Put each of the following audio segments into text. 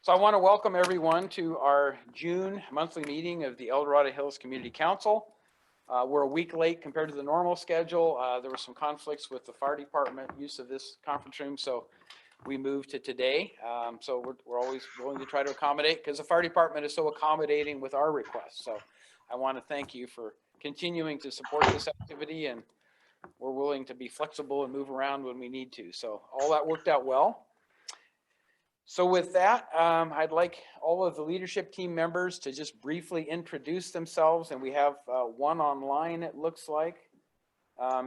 So I want to welcome everyone to our June monthly meeting of the El Dorado Hills Community Council. We're a week late compared to the normal schedule. There were some conflicts with the fire department use of this conference room, so we moved to today. So we're always willing to try to accommodate because the fire department is so accommodating with our requests. So I want to thank you for continuing to support this activity, and we're willing to be flexible and move around when we need to. So all that worked out well. So with that, I'd like all of the leadership team members to just briefly introduce themselves, and we have one online, it looks like.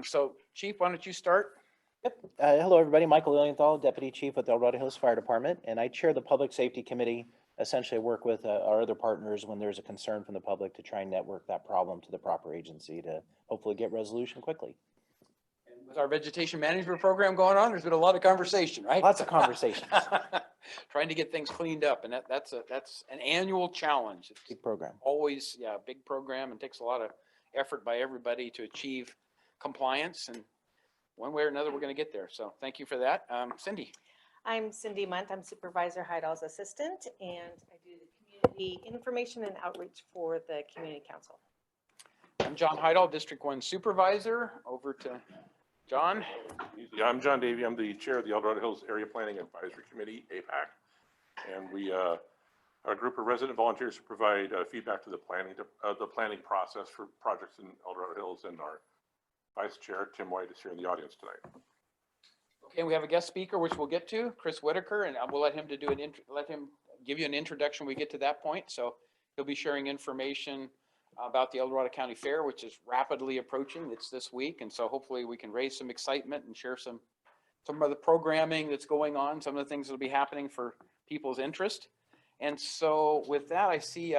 So Chief, why don't you start? Yep. Hello, everybody. Michael Lilienthal, Deputy Chief with the El Dorado Hills Fire Department, and I chair the Public Safety Committee. Essentially, work with our other partners when there's a concern from the public to try and network that problem to the proper agency to hopefully get resolution quickly. And with our vegetation management program going on, there's been a lot of conversation, right? Lots of conversations. Trying to get things cleaned up, and that's an annual challenge. It's big program. Always, yeah, big program, and takes a lot of effort by everybody to achieve compliance, and one way or another, we're going to get there. So thank you for that. Cindy. I'm Cindy Munt. I'm Supervisor Heidal's assistant, and I do the community information and outreach for the Community Council. I'm John Heidal, District 1 Supervisor. Over to John. Yeah, I'm John Davey. I'm the chair of the El Dorado Hills Area Planning Advisory Committee, APAC. And we are a group of resident volunteers who provide feedback to the planning process for projects in El Dorado Hills, and our Vice Chair, Tim White, is here in the audience tonight. Okay, we have a guest speaker, which we'll get to, Chris Whitaker, and we'll let him give you an introduction when we get to that point. So he'll be sharing information about the El Dorado County Fair, which is rapidly approaching. It's this week, and so hopefully we can raise some excitement and share some of the programming that's going on, some of the things that'll be happening for people's interest. And so with that, I see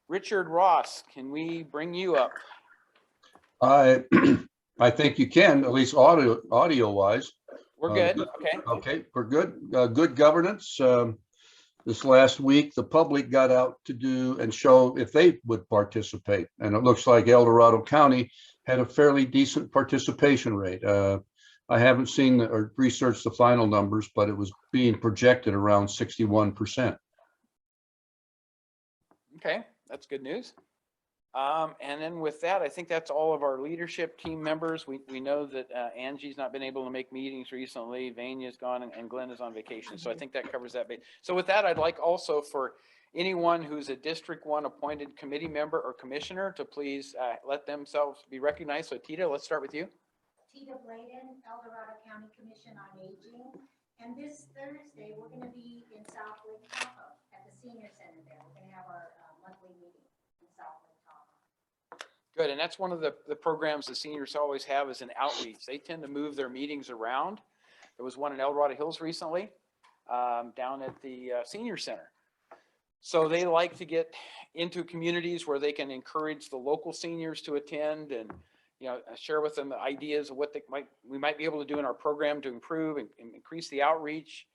Richard Ross. Can we bring you up? I think you can, at least audio wise. We're good. Okay. Okay, we're good. Good governance. This last week, the public got out to do and show if they would participate. And it looks like El Dorado County had a fairly decent participation rate. I haven't seen or researched the final numbers, but it was being projected around 61%. Okay, that's good news. And then with that, I think that's all of our leadership team members. We know that Angie's not been able to make meetings recently. Vanya's gone and Glenn is on vacation. So I think that covers that bit. So with that, I'd like also for anyone who's a District 1 appointed committee member or commissioner to please let themselves be recognized. So Tita, let's start with you. Tita Bladen, El Dorado County Commission on Aging. And this Thursday, we're going to be in South Lake Tahoe at the Senior Center there. We're going to have our monthly meeting in South Lake Tahoe. Good, and that's one of the programs the seniors always have is an outreach. They tend to move their meetings around. There was one in El Dorado Hills recently, down at the Senior Center. So they like to get into communities where they can encourage the local seniors to attend and share with them the ideas of what we might be able to do in our program to improve and increase the outreach,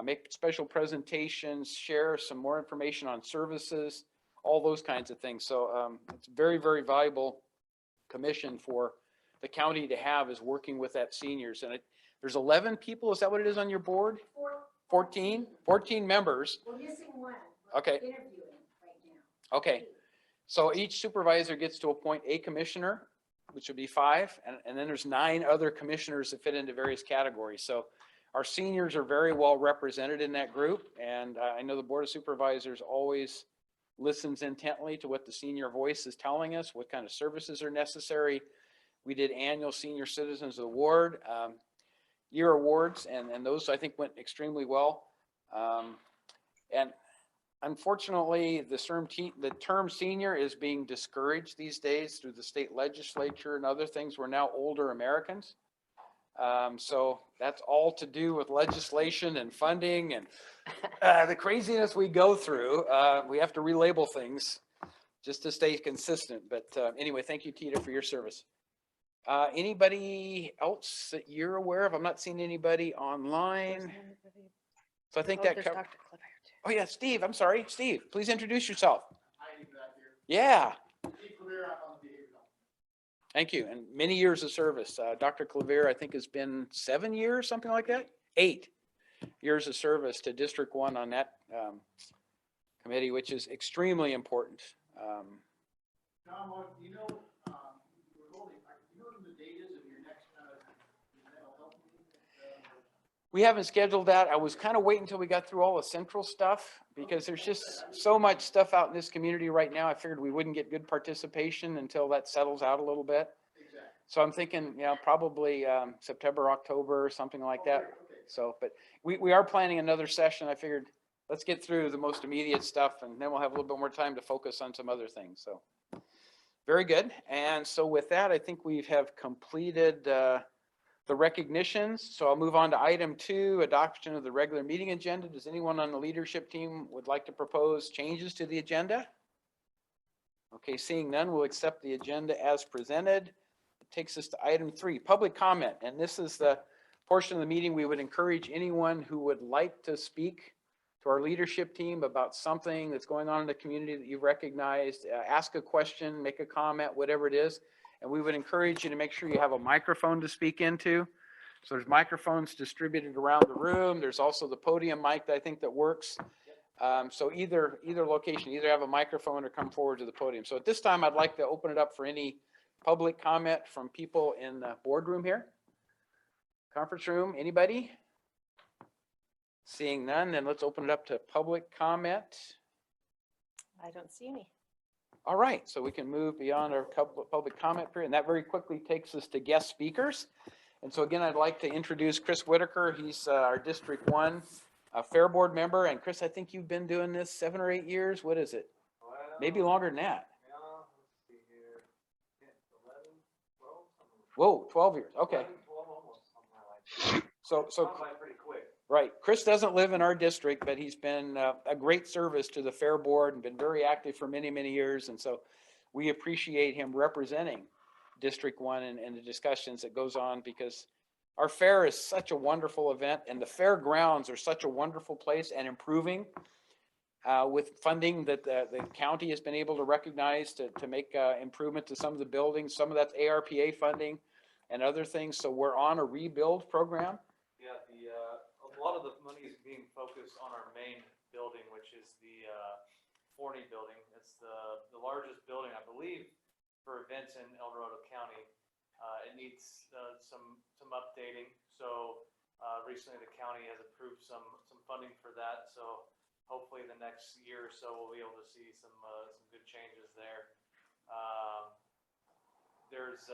make special presentations, share some more information on services, all those kinds of things. So it's very, very valuable commission for the county to have, is working with that seniors. And there's 11 people. Is that what it is on your board? 14 members. We're missing one. Okay. Interviewing right now. Okay. So each supervisor gets to appoint a commissioner, which would be 5. And then there's 9 other commissioners that fit into various categories. So our seniors are very well represented in that group. And I know the Board of Supervisors always listens intently to what the senior voice is telling us, what kind of services are necessary. We did annual Senior Citizens Award, year awards, and those I think went extremely well. And unfortunately, the term senior is being discouraged these days through the state legislature and other things. We're now older Americans. So that's all to do with legislation and funding and the craziness we go through. We have to relabel things just to stay consistent. But anyway, thank you, Tita, for your service. Anybody else that you're aware of? I'm not seeing anybody online. So I think that covers. Oh yeah, Steve, I'm sorry. Steve, please introduce yourself. Yeah. Thank you. And many years of service. Dr. Clavier, I think, has been 7 years, something like that. 8. years of service to District 1 on that committee, which is extremely important. John, you know, we're holding, you know when the date is of your next mental health meeting? We haven't scheduled that. I was kind of waiting until we got through all the central stuff because there's just so much stuff out in this community right now. I figured we wouldn't get good participation until that settles out a little bit. Exactly. So I'm thinking, probably September, October, something like that. Okay. So, but we are planning another session. I figured let's get through the most immediate stuff and then we'll have a little bit more time to focus on some other things. So very good. And so with that, I think we have completed the recognitions. So I'll move on to item 2, adoption of the regular meeting agenda. Does anyone on the leadership team would like to propose changes to the agenda? Okay, seeing none, we'll accept the agenda as presented. It takes us to item 3, public comment. And this is the portion of the meeting we would encourage anyone who would like to speak to our leadership team about something that's going on in the community that you've recognized, ask a question, make a comment, whatever it is. And we would encourage you to make sure you have a microphone to speak into. So there's microphones distributed around the room. There's also the podium mic that I think that works. So either location, either have a microphone or come forward to the podium. So at this time, I'd like to open it up for any public comment from people in the boardroom here. Conference room, anybody? Seeing none, then let's open it up to public comment. I don't see any. All right, so we can move beyond our public comment period, and that very quickly takes us to guest speakers. And so again, I'd like to introduce Chris Whitaker. He's our District 1 Fair Board member. And Chris, I think you've been doing this 7 or 8 years. What is it? Maybe longer than that. Whoa, 12 years. Okay. So right. Chris doesn't live in our district, but he's been a great service to the Fair Board and been very active for many, many years. And so we appreciate him representing District 1 and the discussions that goes on, because our fair is such a wonderful event and the fairgrounds are such a wonderful place and improving with funding that the county has been able to recognize to make improvement to some of the buildings. Some of that's ARPA funding and other things. So we're on a rebuild program. Yeah, a lot of the money is being focused on our main building, which is the Forney building. It's the largest building, I believe, for events in El Dorado County. It needs some updating. So recently the county has approved some funding for that. So hopefully the next year or so we'll be able to see some good changes there. There's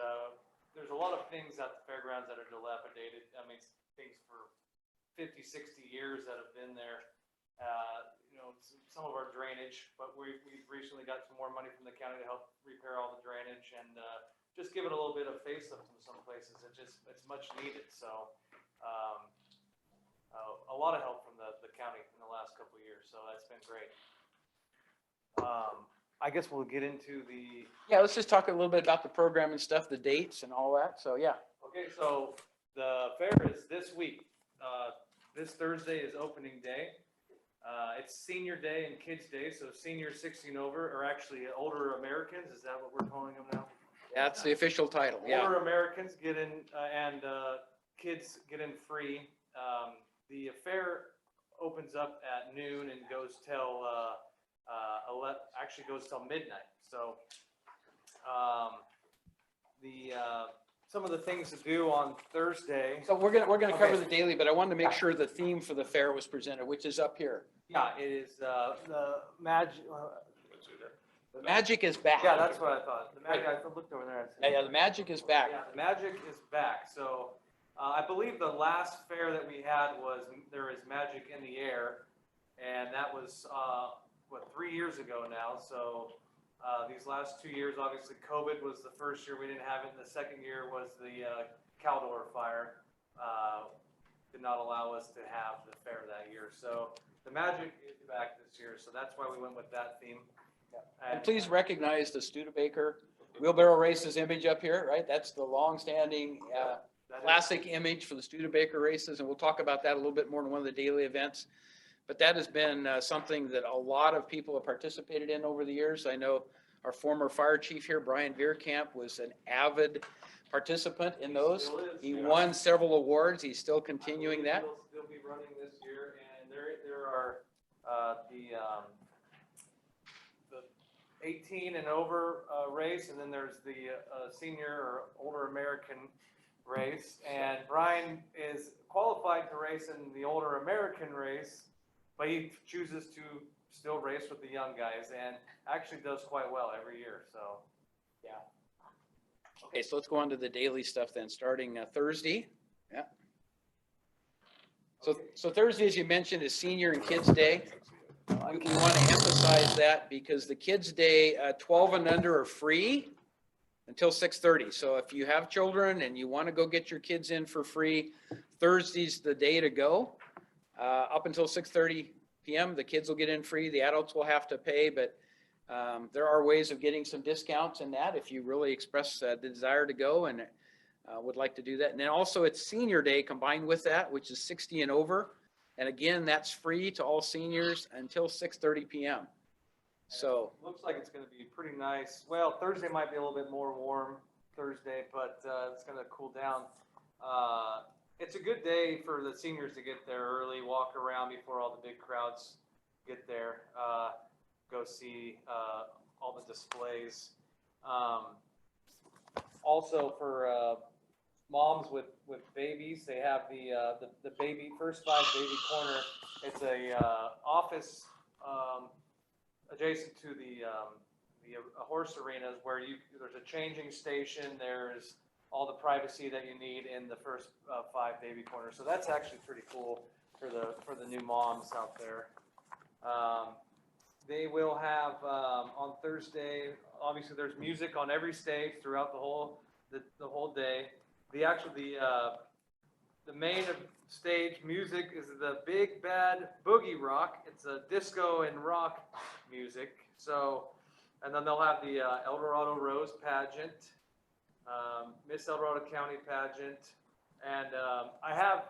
a lot of things at the fairgrounds that are dilapidated. I mean, things for 50, 60 years that have been there. Some of our drainage, but we've recently got some more money from the county to help repair all the drainage and just give it a little bit of facelift in some places. It's much needed. So a lot of help from the county in the last couple of years. So that's been great. I guess we'll get into the. Yeah, let's just talk a little bit about the program and stuff, the dates and all that. So yeah. Okay, so the fair is this week. This Thursday is opening day. It's senior day and kids day. So seniors 16 over are actually older Americans. Is that what we're calling them now? That's the official title. Yeah. Older Americans get in and kids get in free. The fair opens up at noon and goes till actually goes till midnight. So some of the things to do on Thursday. So we're gonna cover Okay. the daily, but I wanted to make sure the theme for the fair was presented, which is up here. Yeah, it is the magic. The magic is back. Yeah, that's what I thought. The magic. I looked over there. Yeah, the magic is back. Yeah, the magic is back. So I believe the last fair that we had was There Is Magic in the Air, and that was 3 years ago now. So these last 2 years, obviously COVID was the first year we didn't have it, and the second year was the Caldor fire. Did not allow us to have the fair that year. So the magic is back this year. So that's why we went with that theme. And please recognize the Studebaker wheelbarrow races image up here, right? That's the long-standing classic image for the Studebaker races, and we'll talk about that a little bit more in one of the daily events. But that has been something that a lot of people have participated in over the years. I know our former fire chief here, Brian Veerkamp, was an avid participant in those. Still is, He yeah. won several awards. He's still continuing that. He'll still be running this 18 and over race, and then there's the senior or older American race. And Brian is qualified to race in the older American race, but he chooses to still race with the young guys and actually does quite well every year. So, yeah. Okay, so let's go on to the daily stuff then, starting Thursday. Yeah. So Thursday, as you mentioned, is Senior and Kids Day. We want to emphasize that because the Kids Day, 12 and under are free until 6:30. So if you have children and you want to go get your kids in for free, Thursday's the day to go. Up until 6:30 p.m., the kids will get in free. The adults will have to pay, but there are ways of getting some discounts in that if you really express the desire to go and would like to do that. And then also it's Senior Day combined with that, which is 60 and over. And again, that's free to all seniors until 6:30 p.m. So looks like it's going to be pretty nice. Well, Thursday might be a little bit more warm Thursday, but it's going to cool down. It's a good day for the seniors to get there early, walk around before all the big crowds get there, go see all the displays. Also for moms with babies, they have the baby first 5 baby corner. It's a office adjacent to the horse arenas where there's a changing station. There's all the privacy that you need in the first 5 baby corners. So that's actually pretty cool for the new moms out there. They will have on Thursday. Obviously, there's music on every stage throughout the whole day. The main stage music is the Big Bad Boogie Rock. It's a disco and rock music. So, and then they'll have the El Dorado Rose pageant, Miss El Dorado County pageant, and I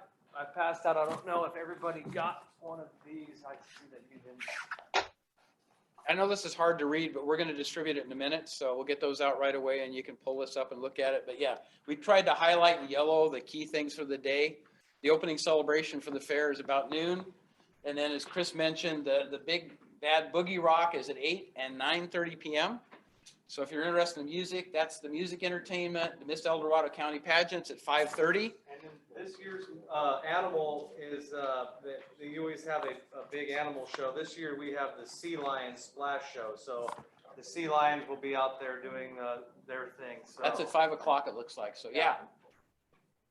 passed out. I don't know if everybody got one of these. I see that you didn't. I know this is hard to read, but we're going to distribute it in a minute. So we'll get those out right away and you can pull this up and look at it. But yeah, we tried to highlight in yellow the key things for the day. The opening celebration for the fair is about noon. And then as Chris mentioned, the Big Bad Boogie Rock is at 8 and 9:30 p.m. So if you're interested in music, that's the music entertainment. The Miss El Dorado County pageant's at 5:30. And then this year's animal is, you always have a big animal show. This year we have the Sea Lion Splash Show. So the sea lions will be out there doing their thing. So That's at 5 o'clock, it looks like. So yeah.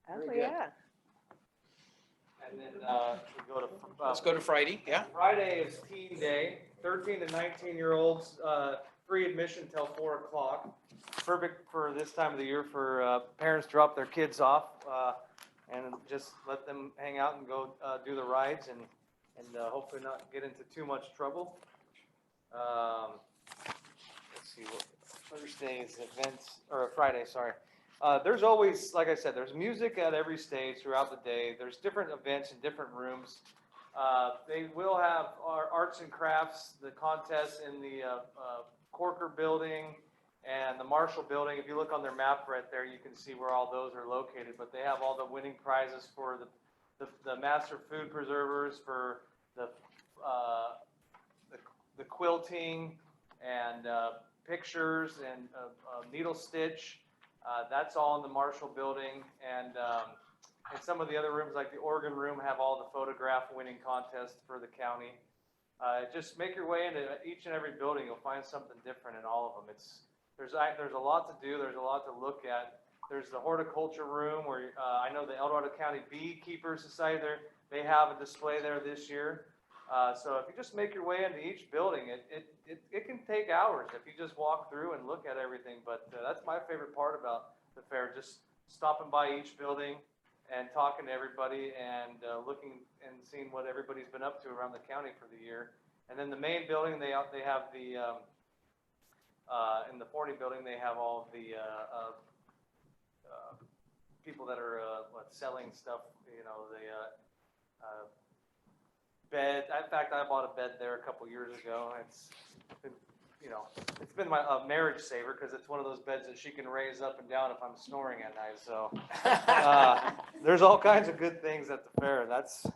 Oh, Very good. yeah. And then we go to Let's go to Friday. Yeah. Friday is Teen Day. 13 to 19-year-olds, free admission till 4 o'clock. Perfect for this time of the year for parents to drop their kids off and just let them hang out and go do the rides and hopefully not get into too much trouble. Let's see what Thursday's events, or Friday, sorry. There's always, like I said, there's music at every stage throughout the day. There's different events in different rooms. They will have our arts and crafts, the contests in the Corker building and the Marshall building. If you look on their map right there, you can see where all those are located. But they have all the winning prizes for the master food preservers, for the quilting and pictures and needle stitch. That's all in the Marshall building, and some of the other rooms, like the Oregon room, have all the photograph winning contests for the county. Just make your way into each and every building. You'll find something different in all of them. There's a lot to do. There's a lot to look at. There's the horticulture room where I know the El Dorado County Beekeeper Society they have a display there this year. So if you just make your way into each building, it can take hours if you just walk through and look at everything. But that's my favorite part about the fair, just stopping by each building and talking to everybody and looking and seeing what everybody's been up to around the county for the year. And then the main building, they have the, in the Forney building, they have all of the people that are selling stuff, the bed. In fact, I bought a bed there a couple years ago. It's been my marriage saver because it's one of those beds that she can raise up and down if I'm snoring at night. So there's all kinds of good things at the fair. That's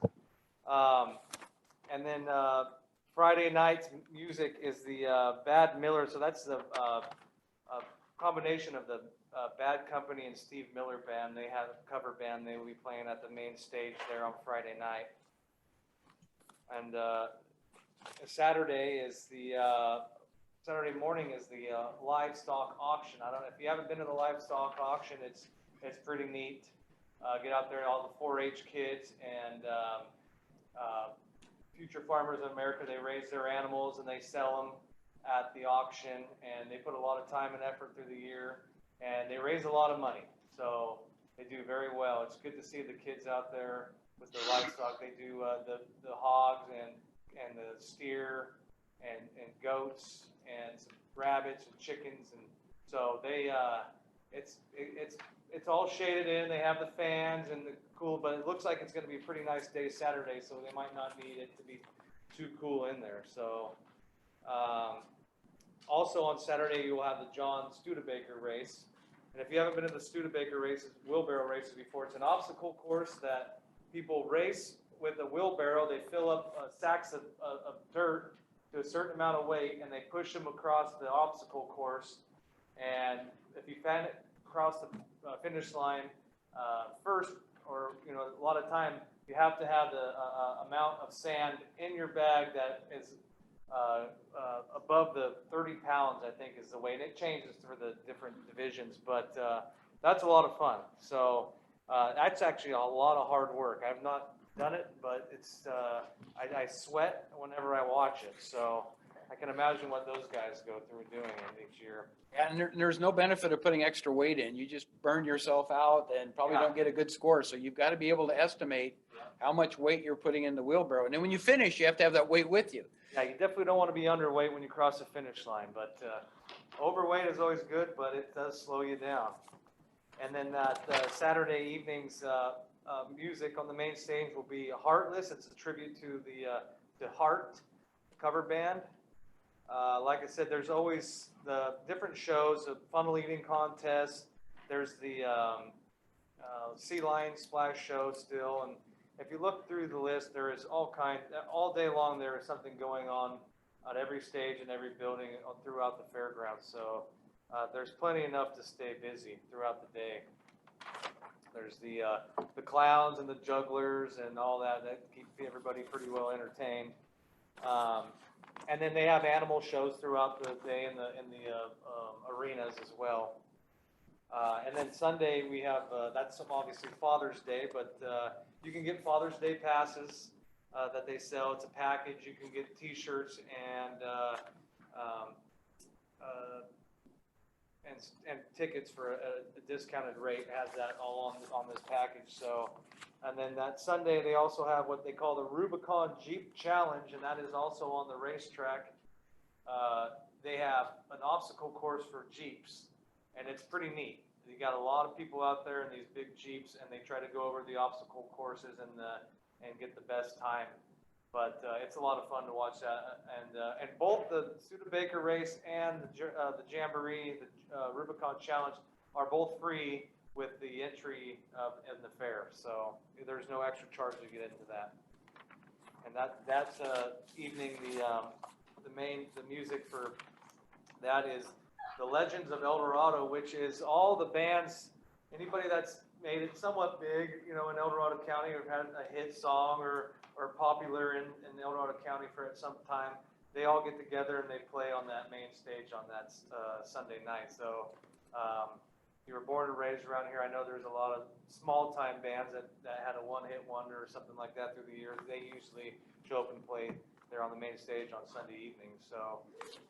and then Friday night's music is the Bad Miller. So that's the combination of the Bad Company and Steve Miller Band. They have a cover band. They will be playing at the main stage there on Friday night. And Saturday is the Saturday morning is the livestock auction. I don't know if you haven't been to the livestock auction. It's pretty neat. Get out there, all the 4-H kids and future farmers in America. They raise their animals and they sell them at the auction, and they put a lot of time and effort through the year, and they raise a lot of money. So they do very well. It's good to see the kids out there with their livestock. They do the hogs and the steer and goats and some rabbits and chickens, and so they it's all shaded in. They have the fans and the cool, but it looks like it's going to be a pretty nice day Saturday, so they might not need it to be too cool in there. So also on Saturday you will have the John Studebaker race, and if you haven't been to the Studebaker races, wheelbarrow races before, it's an obstacle course that people race with a wheelbarrow. They fill up sacks of dirt to a certain amount of weight, and they push them across the obstacle course. And if you find it across the finish line first, or a lot of time, you have to have the amount of sand in your bag that is above the 30 pounds, I think is the weight. It changes for the different divisions, but that's a lot of fun. So that's actually a lot of hard work. I've not done it, but it's I sweat whenever I watch it. So I can imagine what those guys go through doing it each year. Yeah, and there's no benefit of putting extra weight in. You just burn yourself out and probably Yeah. don't get a good score. So you've got to be able to estimate how much weight you're putting in the wheelbarrow. And then when you finish, you have to have that weight with you. Yeah, you definitely don't want to be underweight when you cross the finish line, but overweight is always good, but it does slow you down. And then that Saturday evening's music on the main stage will be Heartless. It's a tribute to the Heart cover band. Like I said, there's always the different shows, a funnel eating contest. There's the sea lion splash show still, and if you look through the list, there is all day long there is something going on at every stage and every building throughout the fairgrounds. So there's plenty enough to stay busy throughout the day. There's the clowns and the jugglers and all that keep everybody pretty well entertained. And then they have animal shows throughout the day in the arenas as well. And then Sunday we have, that's obviously Father's Day, but you can get Father's Day passes that they sell. It's a package. You can get T-shirts and tickets for a discounted rate. It has that all on this package. So, and then that Sunday they also have what they call the Rubicon Jeep Challenge, and that is also on the racetrack. They have an obstacle course for Jeeps, and it's pretty neat. You got a lot of people out there in these big Jeeps, and they try to go over the obstacle courses and get the best time. But it's a lot of fun to watch that. And both the Studebaker race and the Jamboree, the Rubicon Challenge, are both free with the entry in the fair. So there's no extra charge to get into that. And that's evening. The music for that is the Legends of El Dorado, which is all the bands, anybody that's made it somewhat big, in El Dorado County, or had a hit song or popular in El Dorado County for at some time. They all get together and they play on that main stage on that Sunday night. So you were born and raised around here. I know there's a lot of small time bands that had a one-hit wonder or something like that through the years. They usually show up and play there on the main stage on Sunday evening. So,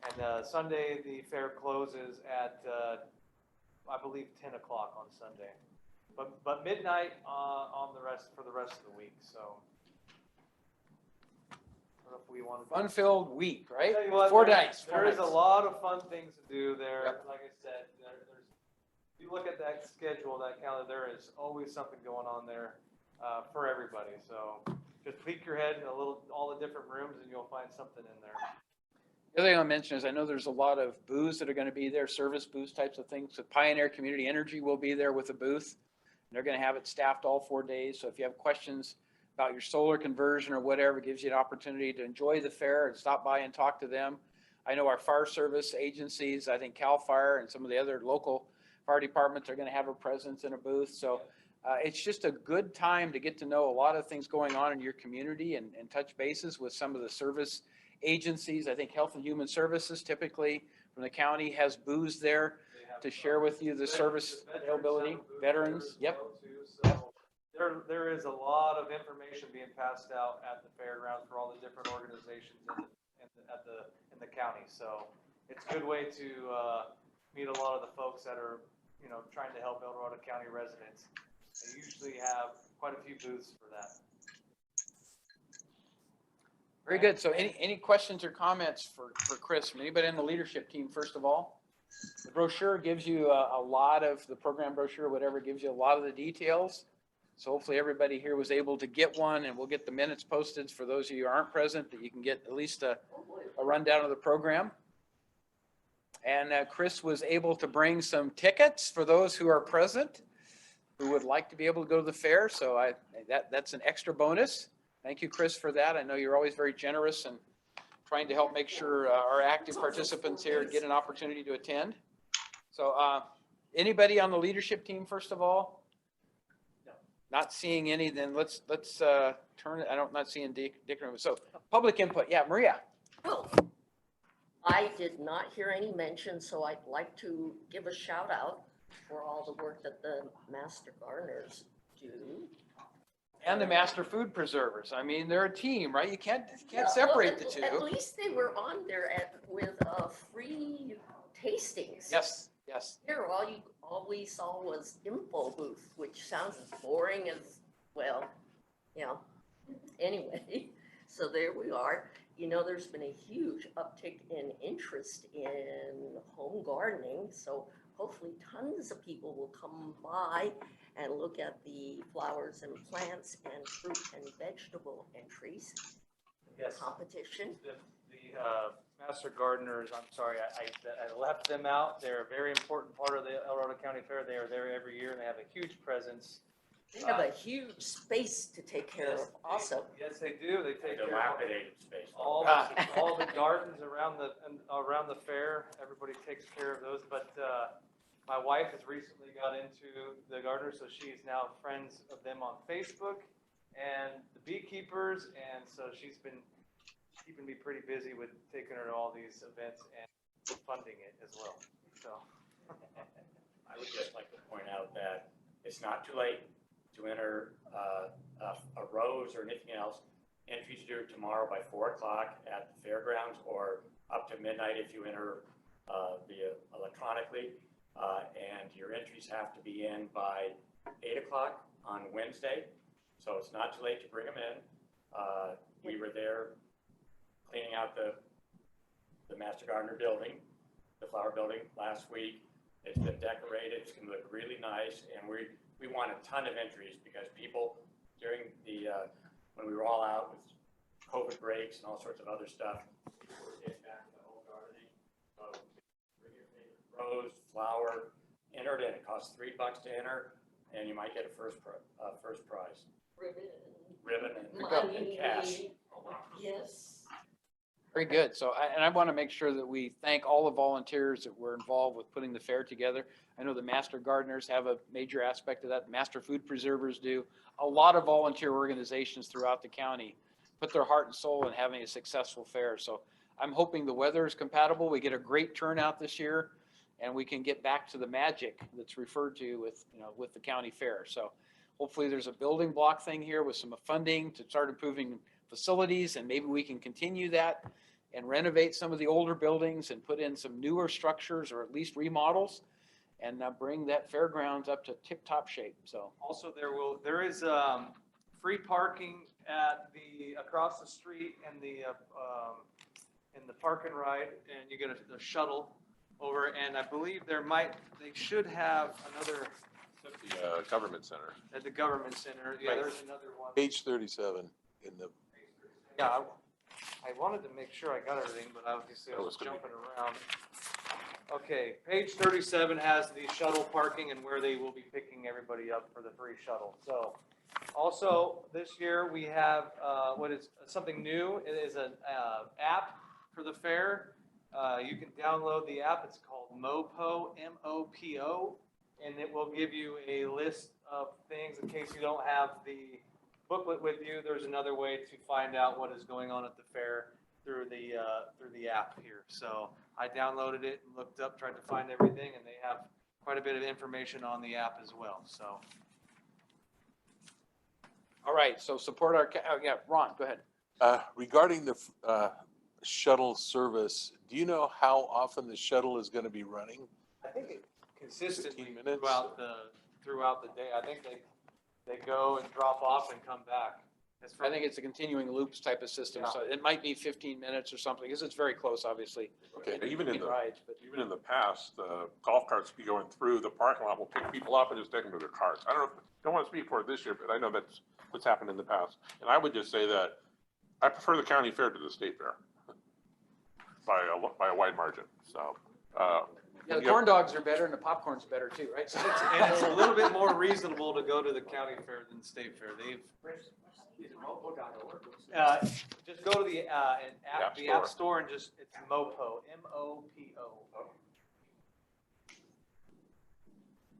and Sunday the fair closes at I believe 10 o'clock on Sunday, but midnight for the rest of the week. So. I don't know if we want to. Fun-filled week, right? Tell you what, 4 there- nights. There is a lot of fun things to do there. Yep. Like I said, if you look at that schedule, that calendar, there is always something going on there for everybody. So just peek your head in all the different rooms, and you'll find something in there. The other thing I'll mention is I know there's a lot of booths that are going to be there, service booths types of things. So Pioneer Community Energy will be there with a booth. They're going to have it staffed all 4 days. So if you have questions about your solar conversion or whatever, gives you an opportunity to enjoy the fair and stop by and talk to them. I know our fire service agencies, I think CAL FIRE and some of the other local fire departments are going to have a presence in a booth. So it's just a good time to get to know a lot of things going on in your community and touch bases with some of the service agencies. I think Health and Human Services typically from the county has booths there to share with you the service availability, veterans. Yep. So there is a lot of information being passed out at the fairgrounds for all the different organizations in the county. So it's a good way to meet a lot of the folks that are, you know, trying to help El Dorado County residents. They usually have quite a few booths for that. Very good. So any questions or comments for Chris from anybody in the leadership team, first of all? The brochure gives you a lot of, the program brochure, whatever, gives you a lot of the details. So hopefully everybody here was able to get one, and we'll get the minutes posted for those of you who aren't present, that you can get at least a rundown of the program. And Chris was able to bring some tickets for those who are present who would like to be able to go to the fair. So that's an extra bonus. Thank you, Chris, for that. I know you're always very generous and trying to help make sure our active participants here get an opportunity to attend. So anybody on the leadership team, first of all? No. Not seeing any, then let's turn it. Not seeing Dick. So public input. Yeah, Maria. Well, I did not hear any mention, so I'd like to give a shout out for all the work that the Master Gardeners do. And the master food preservers. I mean, they're a team, right? You can't Yeah, separate well, the two. At least they were on there with free tastings. Yes, yes. Here, all we saw was info booth, which sounds boring as, well, you know, anyway. So there we are. You know, there's been a huge uptick in interest in home gardening. So hopefully tons of people will come by and look at the flowers and plants and fruit and vegetable entries. Yes. Competition. The Master Gardeners, I'm sorry, I left them out. They're a very important part of the El Dorado County Fair. They are there every year and they have a huge presence. They have a huge space to take care of also. Yes, they do. They take care of Dilapidated space. all the gardens around the fair. Everybody takes care of those. But my wife has recently got into the gardeners, so she's now friends of them on Facebook and the beekeepers. And so she's been keeping me pretty busy with taking her to all these events and funding it as well. So I would just like to point out that it's not too late to enter a rose or anything else. Entries due tomorrow by 4 o'clock at the fairgrounds, or up to midnight if you enter via electronically. And your entries have to be in by 8 o'clock on Wednesday. So it's not too late to bring them in. We were there cleaning out the Master Gardener building, the flower building, last week. It's been decorated. It's going to look really nice. And we want a ton of entries because people during the, when we were all out with COVID breaks and all sorts of other stuff, people were getting back to home gardening. So bring your favorite rose, flower, enter it in. It costs $3 to enter, and you might get a first prize. Ribbon and cash. Yes. Very good. So, I want to make sure that we thank all the volunteers that were involved with putting the fair together. I know the Master Gardeners have a major aspect of that. Master Food Preservers do. A lot of volunteer organizations throughout the county put their heart and soul in having a successful fair. So I'm hoping the weather is compatible. We get a great turnout this year, and we can get back to the magic that's referred to with the county fair. So hopefully there's a building block thing here with some funding to start improving facilities, and maybe we can continue that and renovate some of the older buildings and put in some newer structures, or at least remodels, and bring that fairgrounds up to tip-top shape. So also there is free parking at across the street in the park and ride, and you get a shuttle over, and I believe they should have another At the government center. at the government center. Yeah, Right. there's another one. Page 37 in the. Yeah, I wanted to make sure I got everything, but obviously I Oh, was it's gonna be- jumping around. Okay, page 37 has the shuttle parking and where they will be picking everybody up for the free shuttle. So Also, this year we have, what is something new. It is an app for the fair. You can download the app. It's called MoPo, M-O-P-O, and it will give you a list of things in case you don't have the booklet with you. There's another way to find out what is going on at the fair through the app here. So I downloaded it and looked up, tried to find everything, and they have quite a bit of information on the app as well. So. All right, so support our, yeah, Ron, go ahead. Regarding the shuttle service, do you know how often the shuttle is going to be running? I think it consistently 15 minutes? throughout the day. I think they go and drop off and come back. I think it's a continuing loops type of system, so it might be 15 minutes or something, because it's very close, obviously. Okay, but even in the, rides, but even in the past, the golf carts be going through the parking lot, will pick people up and just take them to their cars. I don't want to speak for it this year, but I know that's what's happened in the past. And I would just say that I prefer the county fair to the state fair by a wide margin, so. yeah, the corn dogs are better and the popcorn's better too, right? So And it's a little bit more reasonable to go to the county fair than the state fair. Just go to the app store and it's MoPo, M-O-P-O.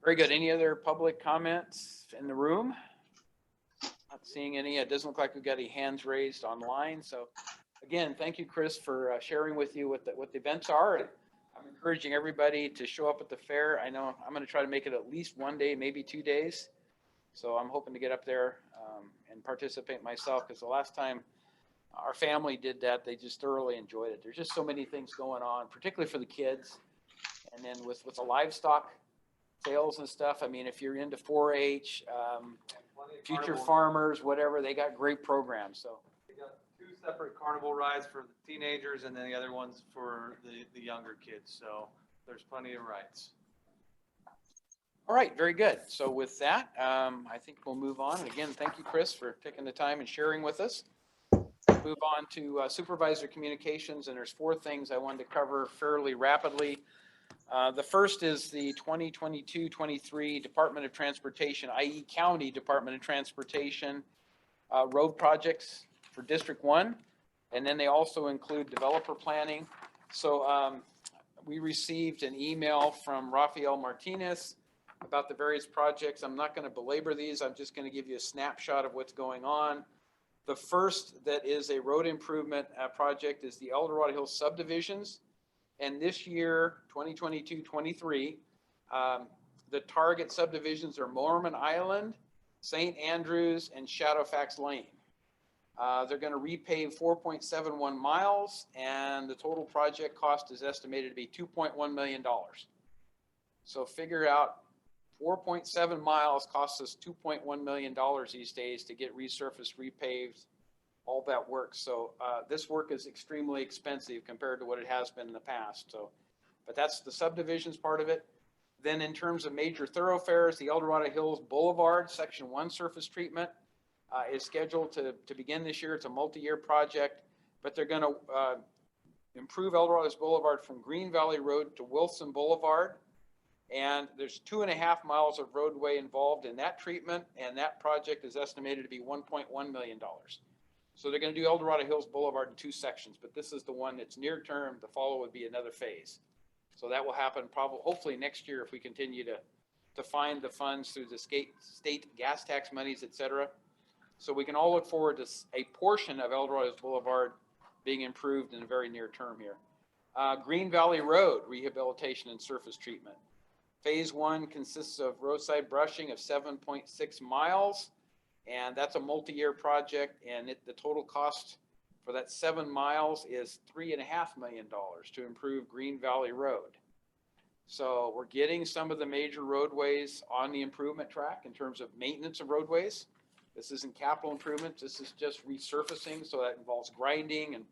very good. Any other public comments in the room? Not seeing any. It doesn't look like we've got any hands raised online. So again, thank you, Chris, for sharing with you what the events are. And I'm encouraging everybody to show up at the fair. I know I'm going to try to make it at least one day, maybe 2 days. So I'm hoping to get up there and participate myself, because the last time our family did that, they just thoroughly enjoyed it. There's just so many things going on, particularly for the kids. And then with the livestock sales and stuff, I mean, if you're into 4-H, future farmers, whatever, they got great programs. So They got 2 separate carnival rides for the teenagers and then the other ones for the younger kids. So there's plenty of rides. all right, very good. So with that, I think we'll move on. And again, thank you, Chris, for taking the time and sharing with us. Move on to supervisor communications, and there's 4 things I wanted to cover fairly rapidly. The first is the 2022-23 Department of Transportation, i.e. County Department of Transportation road projects for District 1. And then they also include developer planning. So we received an email from Rafael Martinez about the various projects. I'm not going to belabor these. I'm just going to give you a snapshot of what's going on. The first that is a road improvement project is the El Dorado Hills subdivisions. And this year, 2022-23, the target subdivisions are Mormon Island, St. Andrews, and Shadowfax Lane. They're going to repave 4.71 miles, and the total project cost is estimated to be $2.1 million. So figure out 4.7 miles costs us $2.1 million these days to get resurfaced, repaved, all that work. So this work is extremely expensive compared to what it has been in the past. So, but that's the subdivisions part of it. Then in terms of major thoroughfares, the El Dorado Hills Boulevard, Section 1 surface treatment is scheduled to begin this year. It's a multi-year project, but they're going to improve El Dorado Hills Boulevard from Green Valley Road to Wilson Boulevard. And there's 2.5 miles of roadway involved in that treatment, and that project is estimated to be $1.1 million. So they're going to do El Dorado Hills Boulevard in 2 sections, but this is the one that's near term. The follow would be another phase. So that will happen probably, hopefully next year, if we continue to find the funds through the state gas tax monies, et cetera. So we can all look forward to a portion of El Dorado Hills Boulevard being improved in the very near term here. Green Valley Road rehabilitation and surface treatment. Phase 1 consists of roadside brushing of 7.6 miles. And that's a multi-year project, and the total cost for that 7 miles is $3.5 million to improve Green Valley Road. So we're getting some of the major roadways on the improvement track in terms of maintenance of roadways. This isn't capital improvement. This is just resurfacing. So that involves grinding and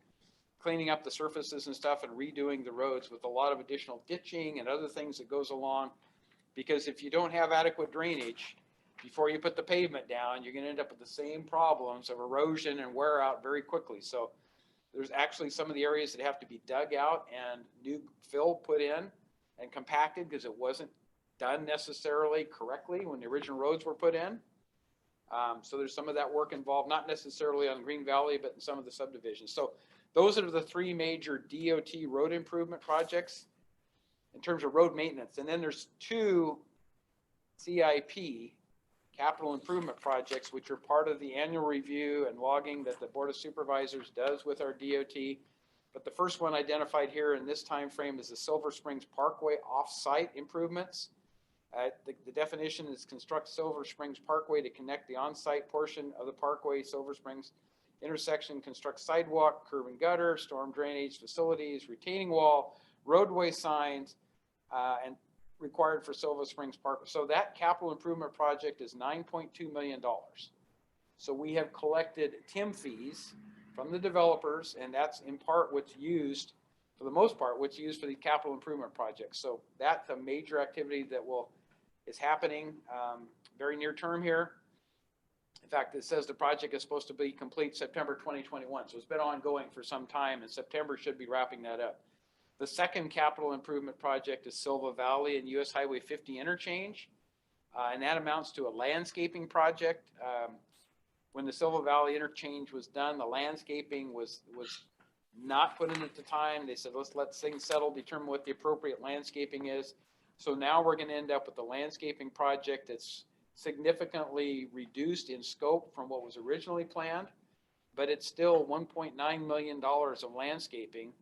cleaning up the surfaces and stuff and redoing the roads with a lot of additional ditching and other things that goes along. Because if you don't have adequate drainage, before you put the pavement down, you're going to end up with the same problems of erosion and wear out very quickly. So there's actually some of the areas that have to be dug out and new fill put in and compacted because it wasn't done necessarily correctly when the original roads were put in. So there's some of that work involved, not necessarily on Green Valley, but in some of the subdivisions. So those are the three major DOT road improvement projects in terms of road maintenance. And then there's two CIP, capital improvement projects, which are part of the annual review and logging that the Board of Supervisors does with our DOT. But the first one identified here in this time frame is the Silver Springs Parkway off-site improvements. The definition is construct Silver Springs Parkway to connect the on-site portion of the Parkway, Silver Springs intersection, construct sidewalk, curb and gutter, storm drainage facilities, retaining wall, roadway signs, and required for Silver Springs Park. So that capital improvement project is $9.2 million. So we have collected TIM fees from the developers, and that's in part what's used, for the most part, what's used for the capital improvement projects. So that's a major activity that is happening very near term here. In fact, it says the project is supposed to be complete September 2021. So it's been ongoing for some time, and September should be wrapping that up. The second capital improvement project is Silva Valley and US Highway 50 interchange. And that amounts to a landscaping project. When the Silva Valley interchange was done, the landscaping was not put in at the time. They said, let's let things settle, determine what the appropriate landscaping is. So now we're going to end up with a landscaping project that's significantly reduced in scope from what was originally planned, but it's still $1.9 million of landscaping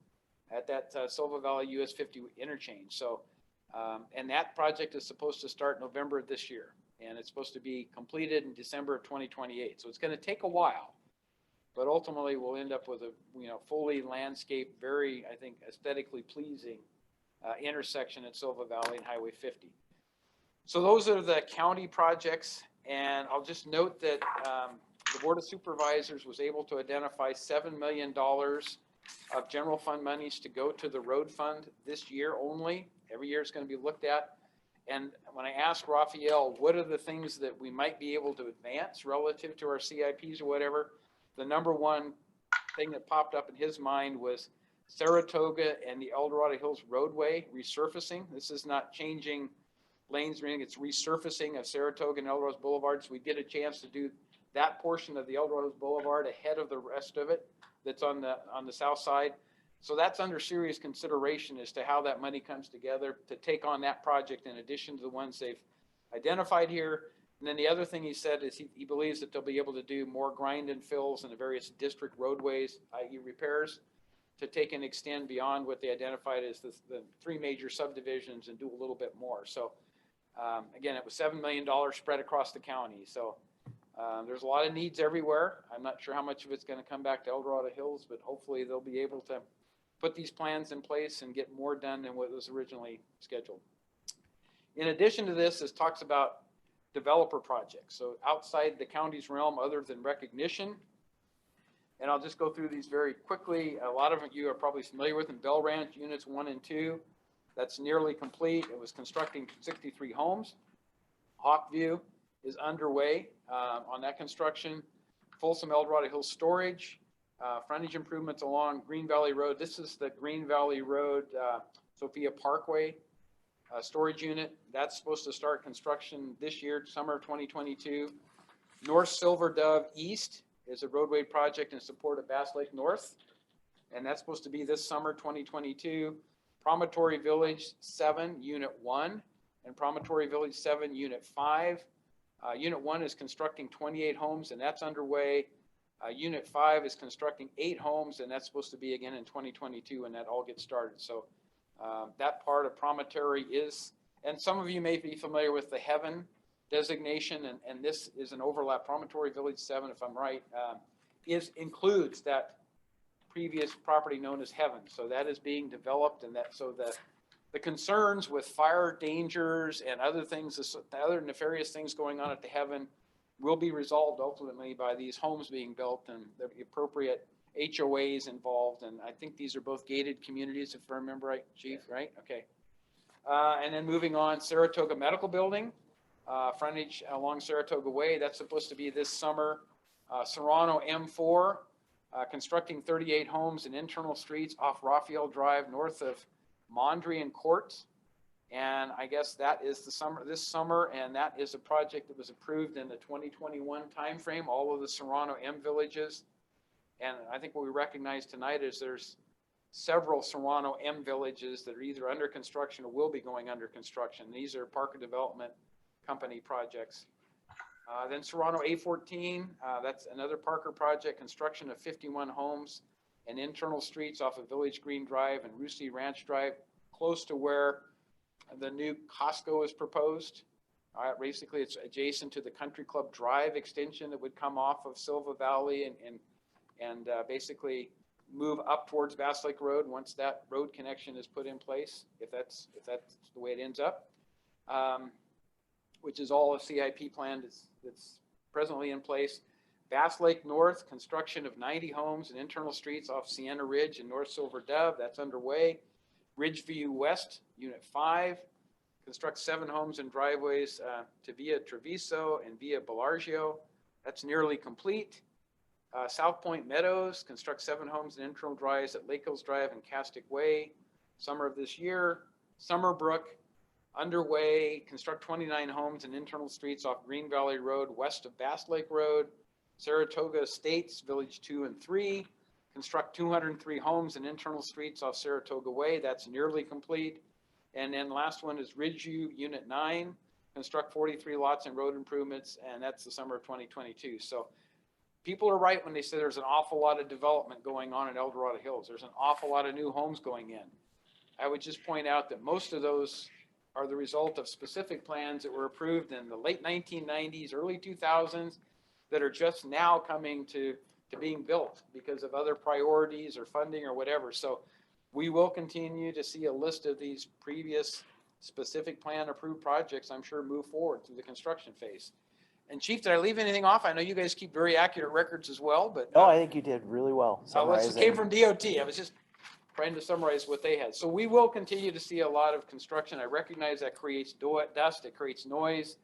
at that Silva Valley US 50 interchange. So, and that project is supposed to start November of this year, and it's supposed to be completed in December of 2028. So it's going to take a while, but ultimately we'll end up with a fully landscaped, very, I think, aesthetically pleasing intersection at Silva Valley and Highway 50. So those are the county projects, and I'll just note that the Board of Supervisors was able to identify $7 million of general fund monies to go to the road fund this year only. Every year it's going to be looked at. And when I asked Raphael, what are the things that we might be able to advance relative to our CIPs or whatever, the number one thing that popped up in his mind was Saratoga and the El Dorado Hills roadway resurfacing. This is not changing lanes or anything, it's resurfacing of Saratoga and El Dorado Boulevard. So we get a chance to do that portion of the El Dorado Boulevard ahead of the rest of it that's on the south side. So that's under serious consideration as to how that money comes together to take on that project in addition to the ones they've identified here. And then the other thing he said is he believes that they'll be able to do more grind and fills in the various district roadways, i.e. repairs, to take and extend beyond what they identified as the three major subdivisions and do a little bit more. So again, it was $7 million spread across the county. So there's a lot of needs everywhere. I'm not sure how much of it's going to come back to El Dorado Hills, but hopefully they'll be able to put these plans in place and get more done than what was originally scheduled. In addition to this, it talks about developer projects. So outside the county's realm other than recognition. And I'll just go through these very quickly. A lot of you are probably familiar with them. Bell Ranch Units 1 and 2. That's nearly complete. It was constructing 63 homes. Hawkview is underway on that construction. Folsom El Dorado Hills Storage. Frontage improvements along Green Valley Road. This is the Green Valley Road, Sophia Parkway storage unit. That's supposed to start construction this year, summer of 2022. North Silver Dove East is a roadway project in support of Bass Lake North, and that's supposed to be this summer 2022. Promontory Village 7, Unit 1, and Promontory Village 7, Unit 5. Unit 1 is constructing 28 homes, and that's underway. Unit 5 is constructing 8 homes, and that's supposed to be again in 2022 when that all gets started. So that part of Promontory is, and some of you may be familiar with the Heaven designation, and this is an overlap. Promontory Village 7, if I'm right, includes that previous property known as Heaven. So that is being developed, and that so the concerns with fire dangers and other things, the other nefarious things going on at the Heaven will be resolved ultimately by these homes being built and the appropriate HOAs involved. And I think these are both gated communities, if I remember right, Chief, right? Okay. And then moving on, Saratoga Medical Building, frontage along Saratoga Way. That's supposed to be this summer. Serrano M4, constructing 38 homes and internal streets off Raphael Drive north of Mondrian Court. And I guess that is this summer, and that is a project that was approved in the 2021 timeframe, all of the Serrano M villages. And I think what we recognize tonight is there's several Serrano M villages that are either under construction or will be going under construction. These are Parker Development Company projects. Then Serrano A14, that's another Parker project, construction of 51 homes and internal streets off of Village Green Drive and Rusty Ranch Drive, close to where the new Costco is proposed. Basically, it's adjacent to the Country Club Drive extension that would come off of Silva Valley and basically move up towards Bass Lake Road once that road connection is put in place, if that's the way it ends up, which is all a CIP plan that's presently in place. Bass Lake North, construction of 90 homes and internal streets off Sienna Ridge and North Silver Dove, that's underway. Ridgeview West, Unit 5, construct 7 homes and driveways to Via Treviso and Via Belargio. That's nearly complete. South Point Meadows, construct 7 homes and internal drives at Lake Hills Drive and Castic Way, summer of this year. Summerbrook, underway, construct 29 homes and internal streets off Green Valley Road west of Bass Lake Road. Saratoga Estates, Village 2 and 3, construct 203 homes and internal streets off Saratoga Way. That's nearly complete. And then last one is Ridgeview Unit 9, construct 43 lots and road improvements, and that's the summer of 2022. So people are right when they say there's an awful lot of development going on in El Dorado Hills. There's an awful lot of new homes going in. I would just point out that most of those are the result of specific plans that were approved in the late 1990s, early 2000s, that are just now coming to being built because of other priorities or funding or whatever. So we will continue to see a list of these previous specific plan approved projects, I'm sure, move forward through the construction phase. And Chief, did I leave anything off? I know you guys keep very accurate records as well, but. No, I think you did really well This summarizing. came from DOT. I was just trying to summarize what they had. So we will continue to see a lot of construction. I recognize that creates dust, it creates noise.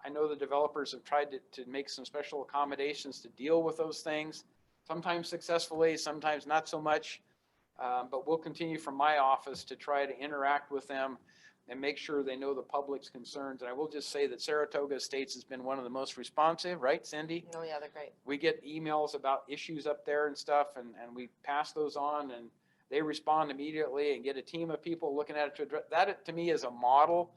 I know the developers have tried to make some special accommodations to deal with those things, sometimes successfully, sometimes not so much. But we'll continue from my office to try to interact with them and make sure they know the public's concerns. And I will just say that Saratoga Estates has been one of the most responsive, right, Cindy? Oh, yeah, they're great. We get emails about issues up there and stuff, and we pass those on, and they respond immediately and get a team of people looking at it to address. That, to me, is a model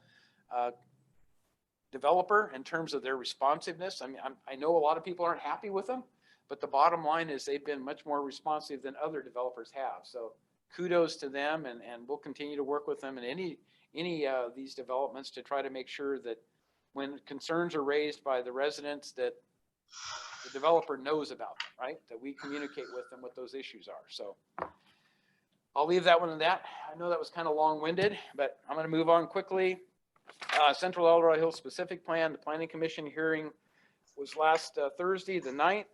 developer in terms of their responsiveness. I mean, I know a lot of people aren't happy with them, but the bottom line is they've been much more responsive than other developers have. So kudos to them, and we'll continue to work with them in any of these developments to try to make sure that when concerns are raised by the residents, that the developer knows about them, right? That we communicate with them what those issues are. So I'll leave that one at that. I know that was kind of long-winded, but I'm going to move on quickly. Central El Dorado Hills specific plan, the Planning Commission hearing was last Thursday, the 9th.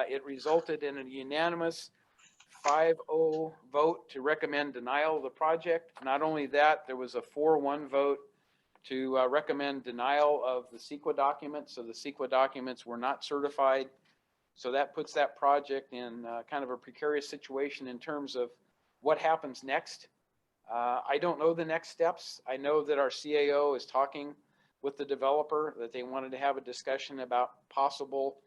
It resulted in a unanimous 5-0 vote to recommend denial of the project. Not only that, there was a 4-1 vote to recommend denial of the CEQA documents. So the CEQA documents were not certified. So that puts that project in kind of a precarious situation in terms of what happens next. I don't know the next steps. I know that our CAO is talking with the developer, that they wanted to have a discussion about possible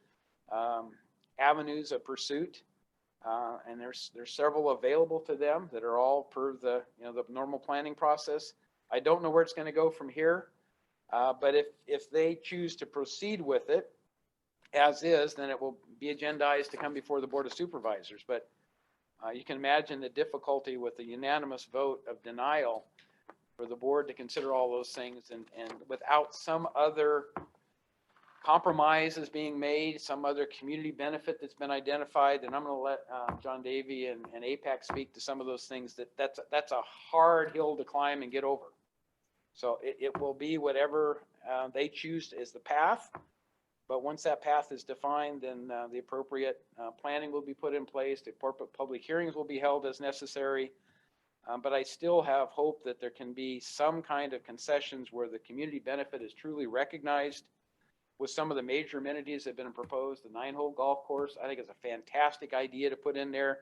avenues of pursuit. And there's several available to them that are all per the normal planning process. I don't know where it's going to go from here, but if they choose to proceed with it as is, then it will be agendized to come before the Board of Supervisors. But you can imagine the difficulty with the unanimous vote of denial for the board to consider all those things, and without some other compromises being made, some other community benefit that's been identified. And I'm going to let John Davey and APAC speak to some of those things. That's a hard hill to climb and get over. So it will be whatever they choose as the path. But once that path is defined, then the appropriate planning will be put in place. The appropriate public hearings will be held as necessary. But I still have hope that there can be some kind of concessions where the community benefit is truly recognized with some of the major amenities that have been proposed. The 9-hole golf course, I think is a fantastic idea to put in there.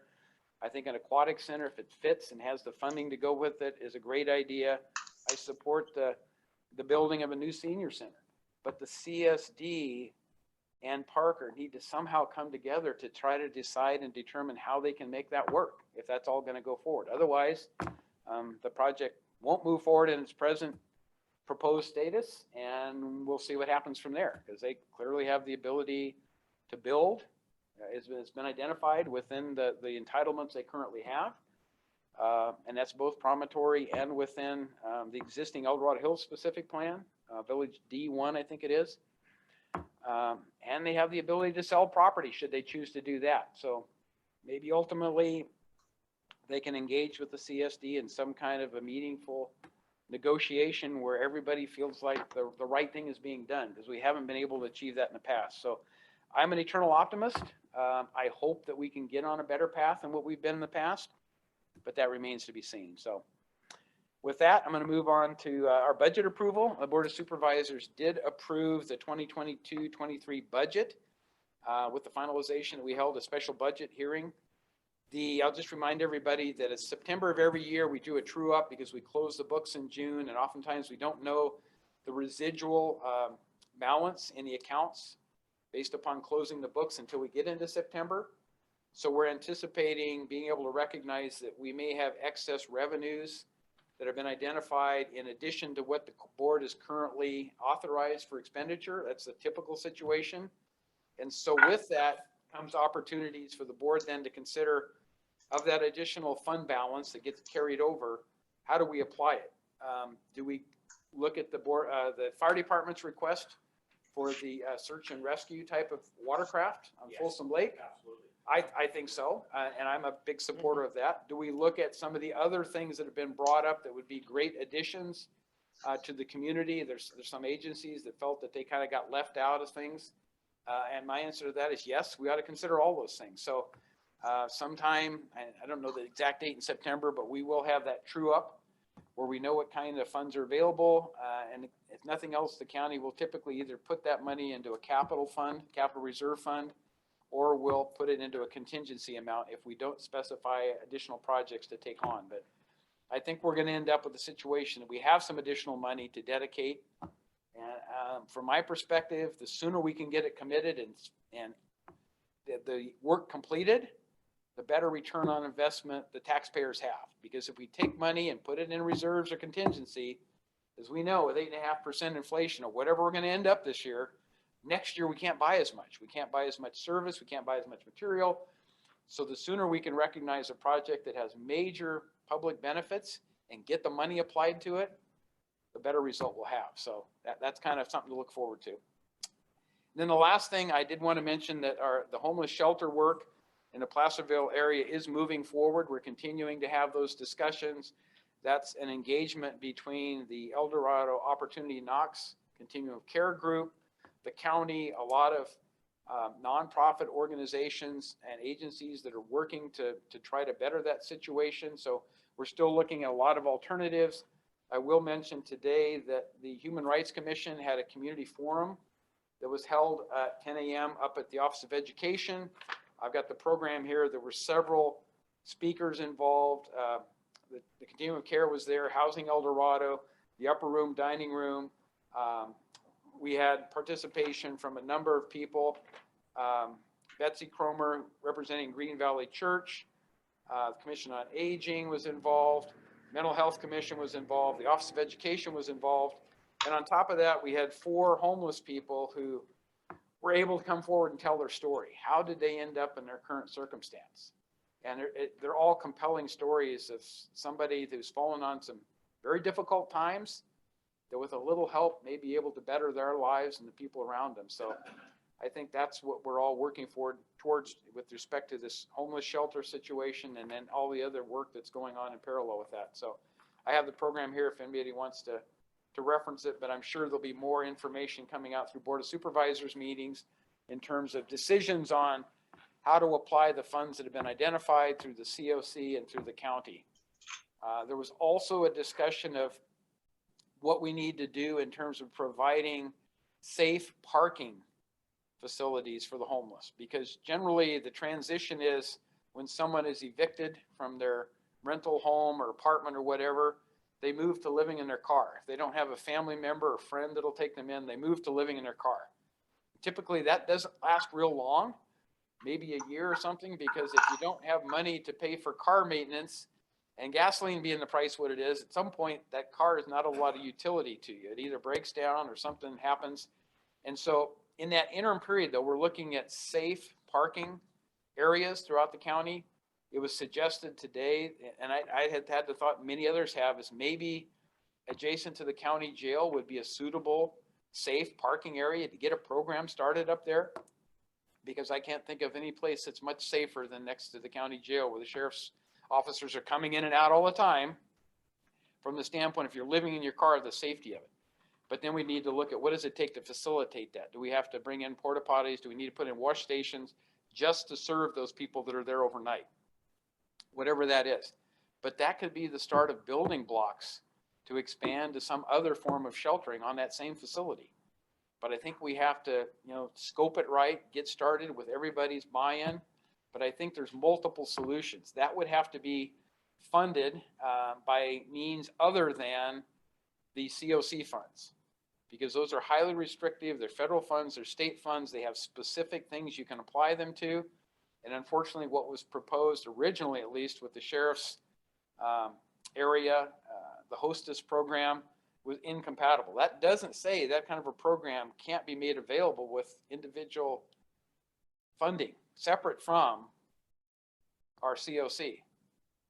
I think an aquatic center, if it fits and has the funding to go with it, is a great idea. I support the building of a new senior center. But the CSD and Parker need to somehow come together to try to decide and determine how they can make that work, if that's all going to go forward. Otherwise, the project won't move forward in its present proposed status, and we'll see what happens from there, because they clearly have the ability to build. It's been identified within the entitlements they currently have. And that's both promontory and within the existing El Dorado Hills specific plan, Village D1, I think it is. And they have the ability to sell property should they choose to do that. So maybe ultimately they can engage with the CSD in some kind of a meaningful negotiation where everybody feels like the right thing is being done, because we haven't been able to achieve that in the past. So I'm an eternal optimist. I hope that we can get on a better path than what we've been in the past, but that remains to be seen. So with that, I'm going to move on to our budget approval. The Board of Supervisors did approve the 2022-23 budget with the finalization that we held a special budget hearing. I'll just remind everybody that it's September of every year we do a true up because we close the books in June, and oftentimes we don't know the residual balance in the accounts based upon closing the books until we get into September. So we're anticipating being able to recognize that we may have excess revenues that have been identified in addition to what the board is currently authorized for expenditure. That's the typical situation. And so with that comes opportunities for the board then to consider, of that additional fund balance that gets carried over, how do we apply it? Do we look at the board, the fire department's request for the search and rescue type of watercraft on Folsom Lake? Absolutely. I think so, and I'm a big supporter of that. Do we look at some of the other things that have been brought up that would be great additions to the community? There's some agencies that felt that they kind of got left out of things. And my answer to that is yes, we ought to consider all those things. So sometime, I don't know the exact date in September, but we will have that true up where we know what kind of funds are available. And if nothing else, the county will typically either put that money into a capital fund, capital reserve fund, or we'll put it into a contingency amount if we don't specify additional projects to take on. But I think we're going to end up with a situation that we have some additional money to dedicate. And from my perspective, the sooner we can get it committed and the work completed, the better return on investment the taxpayers have. Because if we take money and put it in reserves or contingency, as we know, with 8.5% inflation or whatever we're going to end up this year, next year we can't buy as much. We can't buy as much service. We can't buy as much material. So the sooner we can recognize a project that has major public benefits and get the money applied to it, the better result we'll have. So that's kind of something to look forward to. And then the last thing I did want to mention that the homeless shelter work in the Placerville area is moving forward. We're continuing to have those discussions. That's an engagement between the El Dorado Opportunity Knox Continuum of Care Group, the county, a lot of nonprofit organizations and agencies that are working to try to better that situation. So we're still looking at a lot of alternatives. I will mention today that the Human Rights Commission had a community forum that was held at 10 a.m. up at the Office of Education. I've got the program here. There were several speakers involved. The Continuum of Care was there, Housing El Dorado, the upper room, dining room. We had participation from a number of people. Betsy Cromer representing Green Valley Church, the Commission on Aging was involved, Mental Health Commission was involved, the Office of Education was involved. And on top of that, we had 4 homeless people who were able to come forward and tell their story. How did they end up in their current circumstance? And they're all compelling stories of somebody who's fallen on some very difficult times that with a little help may be able to better their lives and the people around them. So I think that's what we're all working towards with respect to this homeless shelter situation and then all the other work that's going on in parallel with that. So I have the program here if anybody wants to reference it, but I'm sure there'll be more information coming out through Board of Supervisors meetings in terms of decisions on how to apply the funds that have been identified through the COC and through the county. There was also a discussion of what we need to do in terms of providing safe parking facilities for the homeless, because generally the transition is when someone is evicted from their rental home or apartment or whatever, they move to living in their car. If they don't have a family member or friend that'll take them in, they move to living in their car. Typically, that doesn't last real long, maybe a year or something, because if you don't have money to pay for car maintenance and gasoline being the price what it is, at some point, that car is not a lot of utility to you. It either breaks down or something happens. And so in that interim period, though, we're looking at safe parking areas throughout the county. It was suggested today, and I had the thought many others have, is maybe adjacent to the county jail would be a suitable, safe parking area to get a program started up there. Because I can't think of any place that's much safer than next to the county jail, where the sheriff's officers are coming in and out all the time, from the standpoint, if you're living in your car, the safety of it. But then we need to look at what does it take to facilitate that? Do we have to bring in porta potties? Do we need to put in wash stations just to serve those people that are there overnight? Whatever that is. But that could be the start of building blocks to expand to some other form of sheltering on that same facility. But I think we have to, scope it right, get started with everybody's buy-in. But I think there's multiple solutions. That would have to be funded by means other than the COC funds, because those are highly restrictive. They're federal funds, they're state funds. They have specific things you can apply them to. And unfortunately, what was proposed originally, at least with the sheriff's area, the hostess program, was incompatible. That doesn't say that kind of a program can't be made available with individual funding separate from our COC.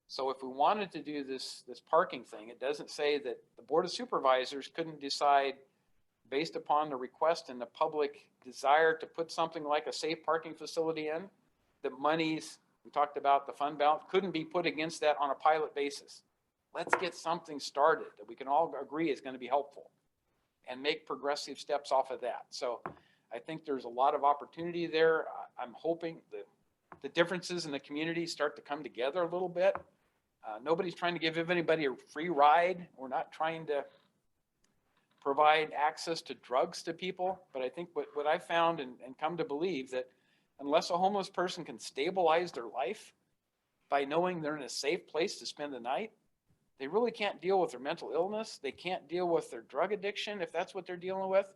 So if we wanted to do this parking thing, it doesn't say that the Board of Supervisors couldn't decide based upon the request and the public desire to put something like a safe parking facility in, the monies, we talked about the fund balance, couldn't be put against that on a pilot basis. Let's get something started that we can all agree is going to be helpful and make progressive steps off of that. So I think there's a lot of opportunity there. I'm hoping that the differences in the community start to come together a little bit. Nobody's trying to give anybody a free ride. We're not trying to provide access to drugs to people. But I think what I found and come to believe that unless a homeless person can stabilize their life by knowing they're in a safe place to spend the night, they really can't deal with their mental illness. They can't deal with their drug addiction if that's what they're dealing with,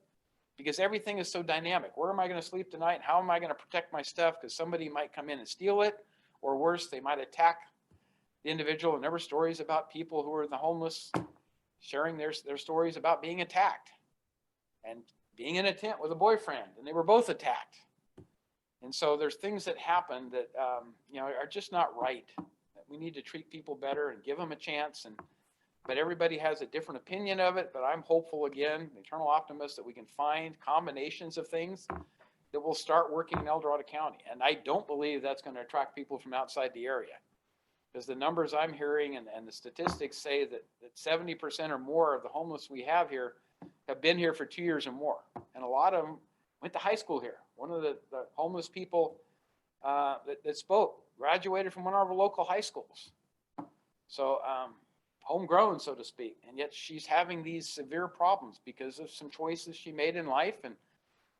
because everything is so dynamic. Where am I going to sleep tonight? How am I going to protect my stuff? Because somebody might come in and steal it, or worse, they might attack the individual. And there were stories about people who were in the homeless sharing their stories about being attacked and being in a tent with a boyfriend, and they were both attacked. And so there's things that happen that are just not right. We need to treat people better and give them a chance. But everybody has a different opinion of it. But I'm hopeful, again, eternal optimist, that we can find combinations of things that will start working in El Dorado County. And I don't believe that's going to attract people from outside the area, because the numbers I'm hearing and the statistics say that 70% or more of the homeless we have here have been here for 2 years or more. And a lot of them went to high school here. One of the homeless people that spoke graduated from one of our local high schools. So homegrown, so to speak. And yet she's having these severe problems because of some choices she made in life. And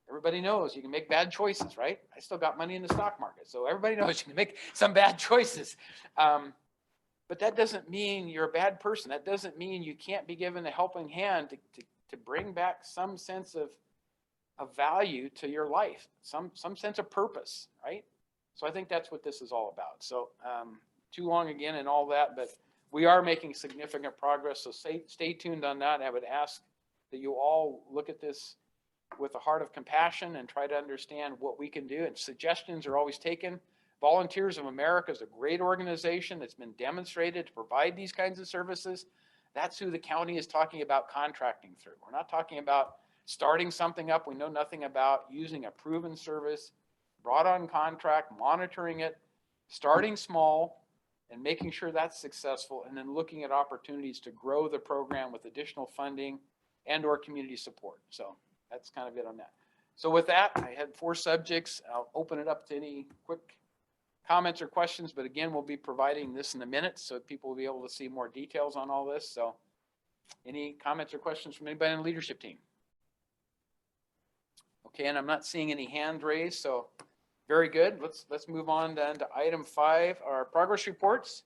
everybody knows you can make bad choices, right? I still got money in the stock market. So everybody knows you can make some bad choices. But that doesn't mean you're a bad person. That doesn't mean you can't be given a helping hand to bring back some sense of value to your life, some sense of purpose, right? So I think that's what this is all about. So too long again and all that, but we are making significant progress. So stay tuned on that. I would ask that you all look at this with a heart of compassion and try to understand what we can do. And suggestions are always taken. Volunteers of America is a great organization that's been demonstrated to provide these kinds of services. That's who the county is talking about contracting through. We're not talking about starting something up we know nothing about, using a proven service, brought on contract, monitoring it, starting small and making sure that's successful, and then looking at opportunities to grow the program with additional funding and or community support. So that's kind of it on that. So with that, I had 4 subjects. I'll open it up to any quick comments or questions, but again, we'll be providing this in the minutes so people will be able to see more details on all this. So any comments or questions from anybody on the leadership team? Okay, and I'm not seeing any hand raised, so very good. Let's move on then to item 5, our progress reports.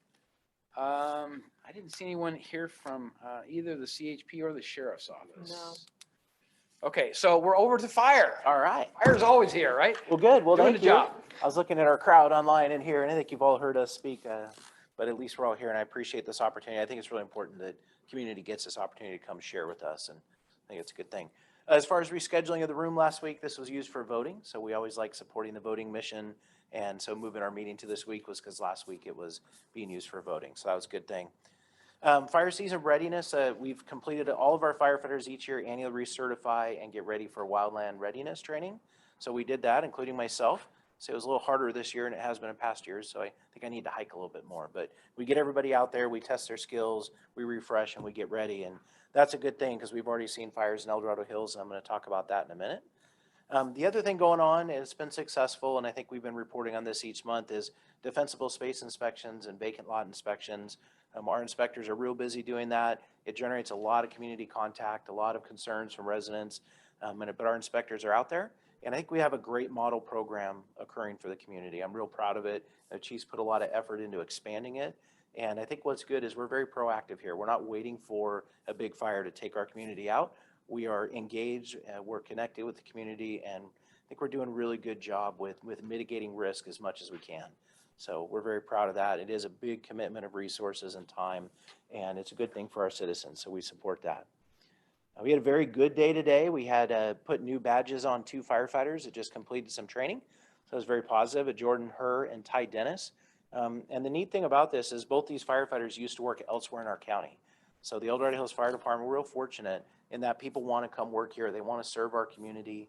I didn't see anyone here from either the CHP or the sheriff's office. No. Okay, so we're over to fire. All right. Fire's always here, right? Well, good. Well, Doing thank the you. job. I was looking at our crowd online and here, and I think you've all heard us speak, but at least we're all here, and I appreciate this opportunity. I think it's really important that community gets this opportunity to come share with us, and I think it's a good thing. As far as rescheduling of the room last week, this was used for voting, so we always like supporting the voting mission, and so moving our meeting to this week was because last week it was being used for voting, so that was a good thing. Fire season readiness, we've completed all of our firefighters each year annually recertify and get ready for wildland readiness training. So we did that, including myself. So it was a little harder this year, and it has been in past years, so I think I need to hike a little bit more. But we get everybody out there, we test their skills, we refresh, and we get ready. And that's a good thing because we've already seen fires in El Dorado Hills, and I'm going to talk about that in a minute. The other thing going on, and it's been successful, and I think we've been reporting on this each month, is defensible space inspections and vacant lot inspections. Our inspectors are real busy doing that. It generates a lot of community contact, a lot of concerns from residents, but our inspectors are out there. And I think we have a great model program occurring for the community. I'm real proud of it. The chiefs put a lot of effort into expanding it. And I think what's good is we're very proactive here. We're not waiting for a big fire to take our community out. We are engaged, we're connected with the community, and I think we're doing a really good job with mitigating risk as much as we can. So we're very proud of that. It is a big commitment of resources and time, and it's a good thing for our citizens, so we support that. We had a very good day today. We had put new badges on 2 firefighters that just completed some training. So it was very positive, Jordan Herr and Ty Dennis. And the neat thing about this is both these firefighters used to work elsewhere in our county. So the El Dorado Hills Fire Department, we're real fortunate in that people want to come work here. They want to serve our community.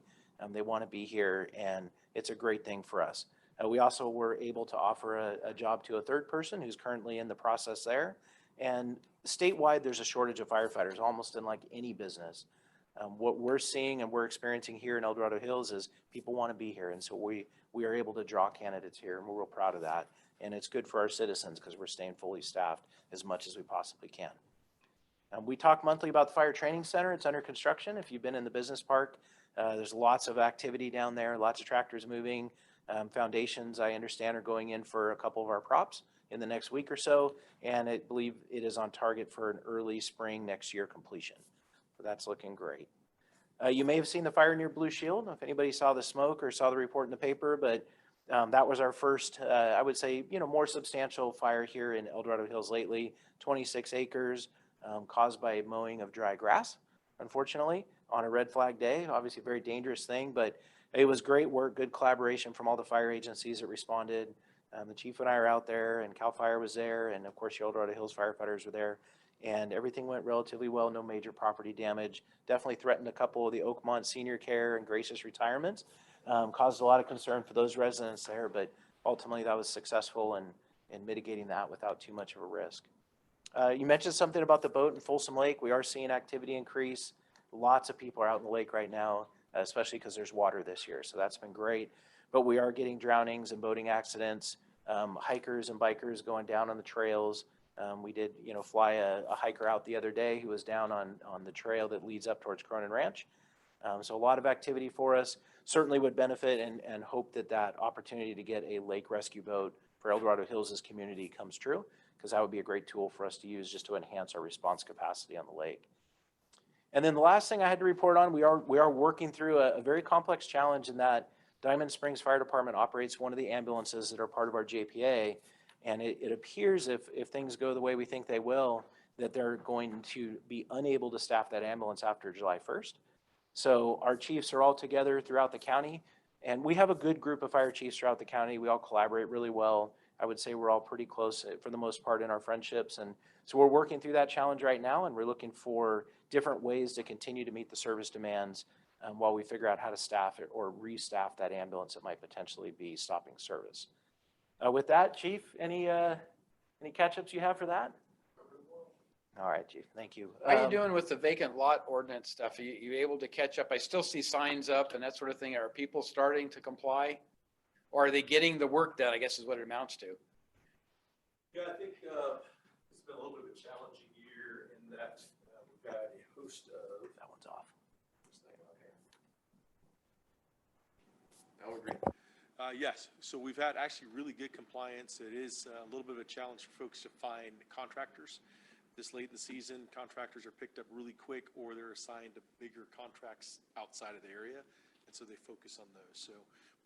They want to be here, and it's a great thing for us. We also were able to offer a job to a third person who's currently in the process there. And statewide, there's a shortage of firefighters, almost in like any business. What we're seeing and we're experiencing here in El Dorado Hills is people want to be here. And so we are able to draw candidates here, and we're real proud of that. And it's good for our citizens because we're staying fully staffed as much as we possibly can. We talk monthly about the Fire Training Center. It's under construction. If you've been in the business park, there's lots of activity down there, lots of tractors moving. Foundations, I understand, are going in for a couple of our props in the next week or so, and I believe it is on target for an early spring next year completion. So that's looking great. You may have seen the fire near Blue Shield, if anybody saw the smoke or saw the report in the paper, but that was our first, I would say, more substantial fire here in El Dorado Hills lately. 26 acres caused by mowing of dry grass, unfortunately, on a red flag day. Obviously a very dangerous thing, but it was great work, good collaboration from all the fire agencies that responded. The chief and I are out there, and CAL FIRE was there, and of course the El Dorado Hills firefighters were there, and everything went relatively well, no major property damage. Definitely threatened a couple of the Oakmont Senior Care and Gracious retirements. Caused a lot of concern for those residents there, but ultimately that was successful in mitigating that without too much of a risk. You mentioned something about the boat in Folsom Lake. We are seeing activity increase. Lots of people are out in the lake right now, especially because there's water this year. So that's been great. But we are getting drownings and boating accidents, hikers and bikers going down on the trails. We did, fly a hiker out the other day who was down on the trail that leads up towards Cronin Ranch. So a lot of activity for us. Certainly would benefit and hope that opportunity to get a lake rescue boat for El Dorado Hills' community comes true, because that would be a great tool for us to use just to enhance our response capacity on the lake. And then the last thing I had to report on, we are working through a very complex challenge in that Diamond Springs Fire Department operates one of the ambulances that are part of our JPA, and it appears if things go the way we think they will, that they're going to be unable to staff that ambulance after July 1st. So our chiefs are all together throughout the county, and we have a good group of fire chiefs throughout the county. We all collaborate really well. I would say we're all pretty close for the most part in our friendships, and so we're working through that challenge right now, and we're looking for different ways to continue to meet the service demands while we figure out how to staff it or restaff that ambulance that might potentially be stopping service. With that, Chief, any catch-ups you have for that? All right, Chief, thank you. How are you doing with the vacant lot ordinance stuff? Are you able to catch up? I still see signs up and that sort of thing. Are people starting to comply? Or are they getting the work done, I guess is what it amounts to? Yeah, I think it's been a little bit of a challenging year in that we've got a host of... That one's off. I'll agree. Yes, so we've had actually really good compliance. It is a little bit of a challenge for folks to find contractors. This late in the season, contractors are picked up really quick, or they're assigned to bigger contracts outside of the area, and so they focus on those. So,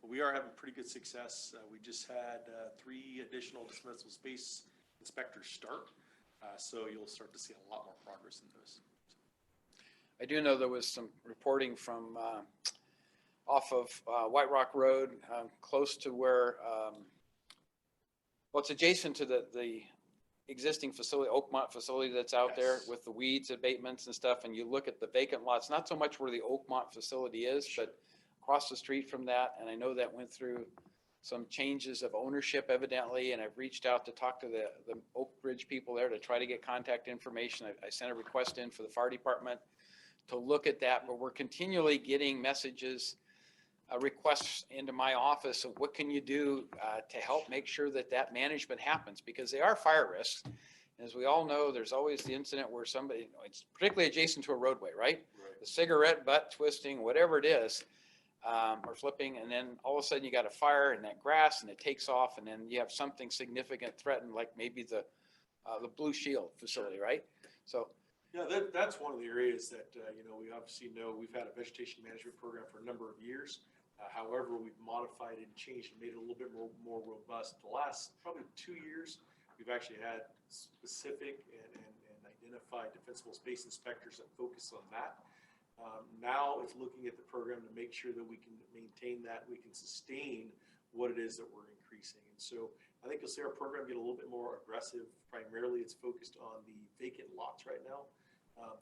but we are having pretty good success. We just had 3 additional dispensable space inspectors start, so you'll start to see a lot more progress in those. I do know there was some reporting from off of White Rock Road, close to where, well, it's adjacent to the existing facility, Oakmont facility that's out there Yes. with the weeds abatements and stuff, and you look at the vacant lots, not so much where the Oakmont facility is, but across the street from that, and I know that went through some changes of ownership evidently, and I've reached out to talk to the Oak Ridge people there to try to get contact information. I sent a request in for the fire department to look at that, but we're continually getting messages, requests into my office of what can you do to help make sure that that management happens, because they are fire risks. As we all know, there's always the incident where somebody, it's particularly adjacent to a roadway, right? The cigarette butt twisting, whatever it is, or flipping, and then all of a sudden you got a fire in that grass and it takes off, and then you have something significant threatened, like maybe the Blue Shield facility, right? So Yeah, that's one of the areas that, we obviously know we've had a vegetation management program for a number of years. However, we've modified it and changed and made it a little bit more robust. The last probably 2 years, we've actually had specific and identified defensible space inspectors that focus on that. Now it's looking at the program to make sure that we can maintain that, we can sustain what it is that we're increasing. And so I think you'll see our program get a little bit more aggressive. Primarily, it's focused on the vacant lots right now,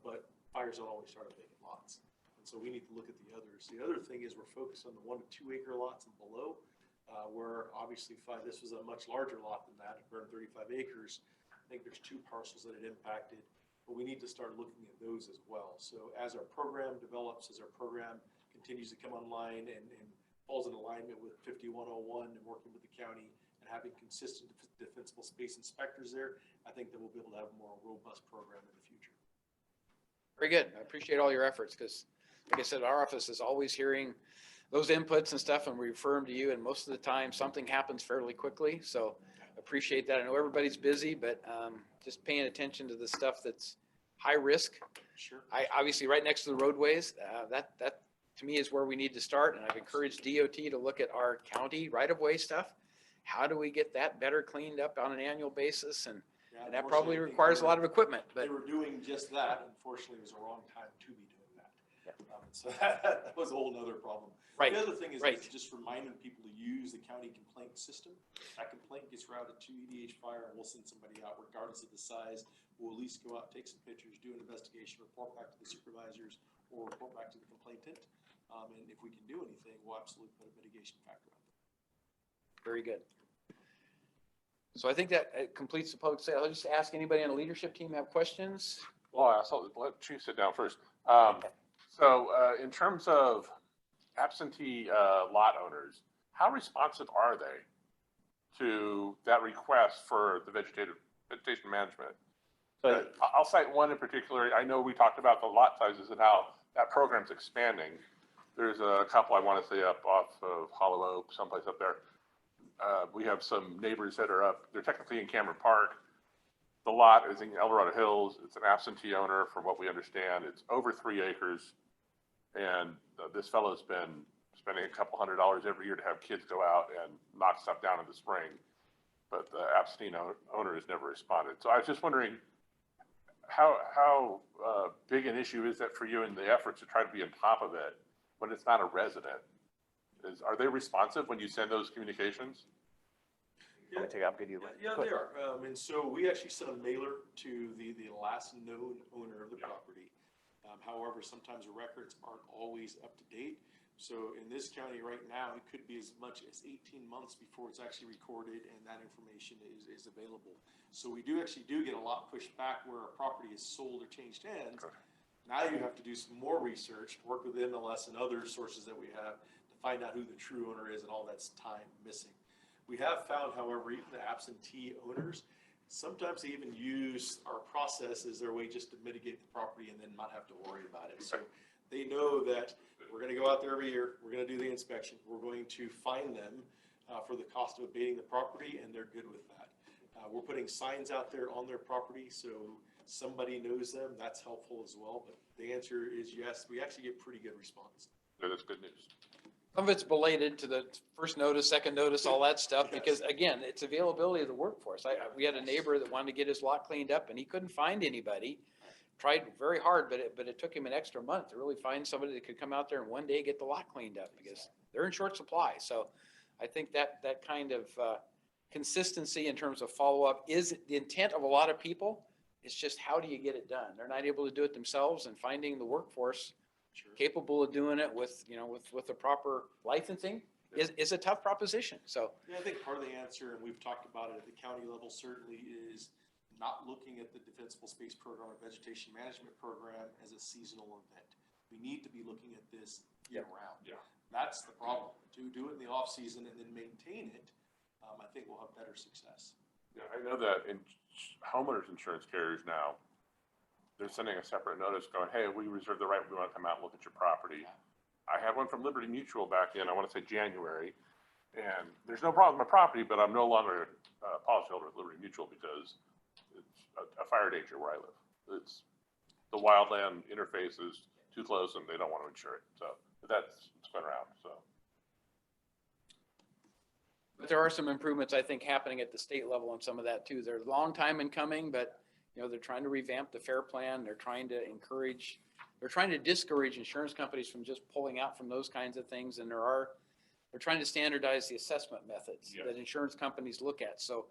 but fires don't always start at vacant lots. And so we need to look at the others. The other thing is we're focused on the 1 to 2 acre lots and below, where obviously this was a much larger lot than that, 135 acres. I think there's 2 parcels that it impacted, but we need to start looking at those as well. So as our program develops, as our program continues to come online and falls in alignment with 5101 and working with the county and having consistent defensible space inspectors there, I think that we'll be able to have a more robust program in the future. very good. I appreciate all your efforts, because like I said, our office is always hearing those inputs and stuff, and we refer them to you, and most of the time something happens fairly quickly. So appreciate that. I know everybody's busy, but just paying attention to the stuff that's high risk. Sure. Obviously right next to the roadways, that to me is where we need to start. And I've encouraged DOT to look at our county right-of-way stuff. How do we get that better cleaned up on an annual basis? And that probably requires a lot of equipment, but they were doing just that. Unfortunately, it was a wrong time to be doing that. So that was a whole nother problem. Right. The other thing is Right. just reminding people to use the county complaint system. That complaint gets routed to EDH Fire, and we'll send somebody out regardless of the size. We'll at least go out, take some pictures, do an investigation, report back to the supervisors, or report back to the complainant. And if we can do anything, we'll absolutely put a mitigation factor out there. very good. So I think that completes the public sale. I'll just ask anybody on the leadership team have questions? Well, let Chief sit down first. In terms of absentee lot owners, how responsive are they to that request for the vegetation management? I'll cite one in particular. I know we talked about the lot sizes and how that program's expanding. There's a couple I want to say up off of Hollow Oak, someplace up there. We have some neighbors that are up. They're technically in Cameron Park. The lot is in El Dorado Hills. It's an absentee owner, from what we understand. It's over 3 acres. And this fellow's been spending a couple $100 every year to have kids go out and knock stuff down in the spring. But the absentee owner has never responded. So I was just wondering, how big an issue is that for you in the efforts to try to be on top of it when it's not a resident? Are they responsive when you send those communications? Yeah, they are. And so we actually sent a mailer to the last known owner of the property. However, sometimes the records aren't always up to date. So in this county right now, it could be as much as 18 months before it's actually recorded and that information is available. So we do get a lot pushed back where a property is sold or changed hands. Okay. Now you have to do some more research, work with MLS and other sources that we have to find out who the true owner is, and all that's time missing. We have found, however, even the absentee owners, sometimes they even use our process as their way just to mitigate the property and then not have to worry about it. So They know that we're gonna go out there every year, we're gonna do the inspection, we're going to fine them for the cost of abating the property, and they're good with that. We're putting signs out there on their property, so somebody knows them, that's helpful as well, but the answer is yes, we actually get pretty good response. That's good news. Some of it's belated to the first notice, second notice, all that stuff, because again, it's availability of the workforce. We had a neighbor that wanted to get his lot cleaned up and he couldn't find anybody. Tried very hard, but it took him an extra month to really find somebody that could come out there and one day get the lot cleaned up because they're in short supply. So I think that kind of consistency in terms of follow-up is the intent of a lot of people. It's just how do you get it done? They're not able to do it themselves, and finding the workforce capable of doing it with, with the proper licensing is a tough proposition. So Yeah, I think part of the answer, and we've talked about it at the county level, certainly is not looking at the defensible space program or vegetation management program as a seasonal event. We need to be looking at this year round. Yeah. That's the problem. To do it in the off season and then maintain it, I think we'll have better success. Yeah, I know that in homeowners insurance carriers now, they're sending a separate notice going, hey, we reserve the right, we want to come out and look at your property. I had one from Liberty Mutual back in, I want to say January, and there's no problem with my property, but I'm no longer a policyholder with Liberty Mutual because it's a fire danger where I live. It's the wildland interface is too close and they don't want to insure it. So it's been around, so. but there are some improvements, I think, happening at the state level on some of that too. They're a long time in coming, but they're trying to revamp the FAIR plan. They're trying to discourage insurance companies from just pulling out from those kinds of things. And they're trying to standardize the assessment methods that insurance companies look at. So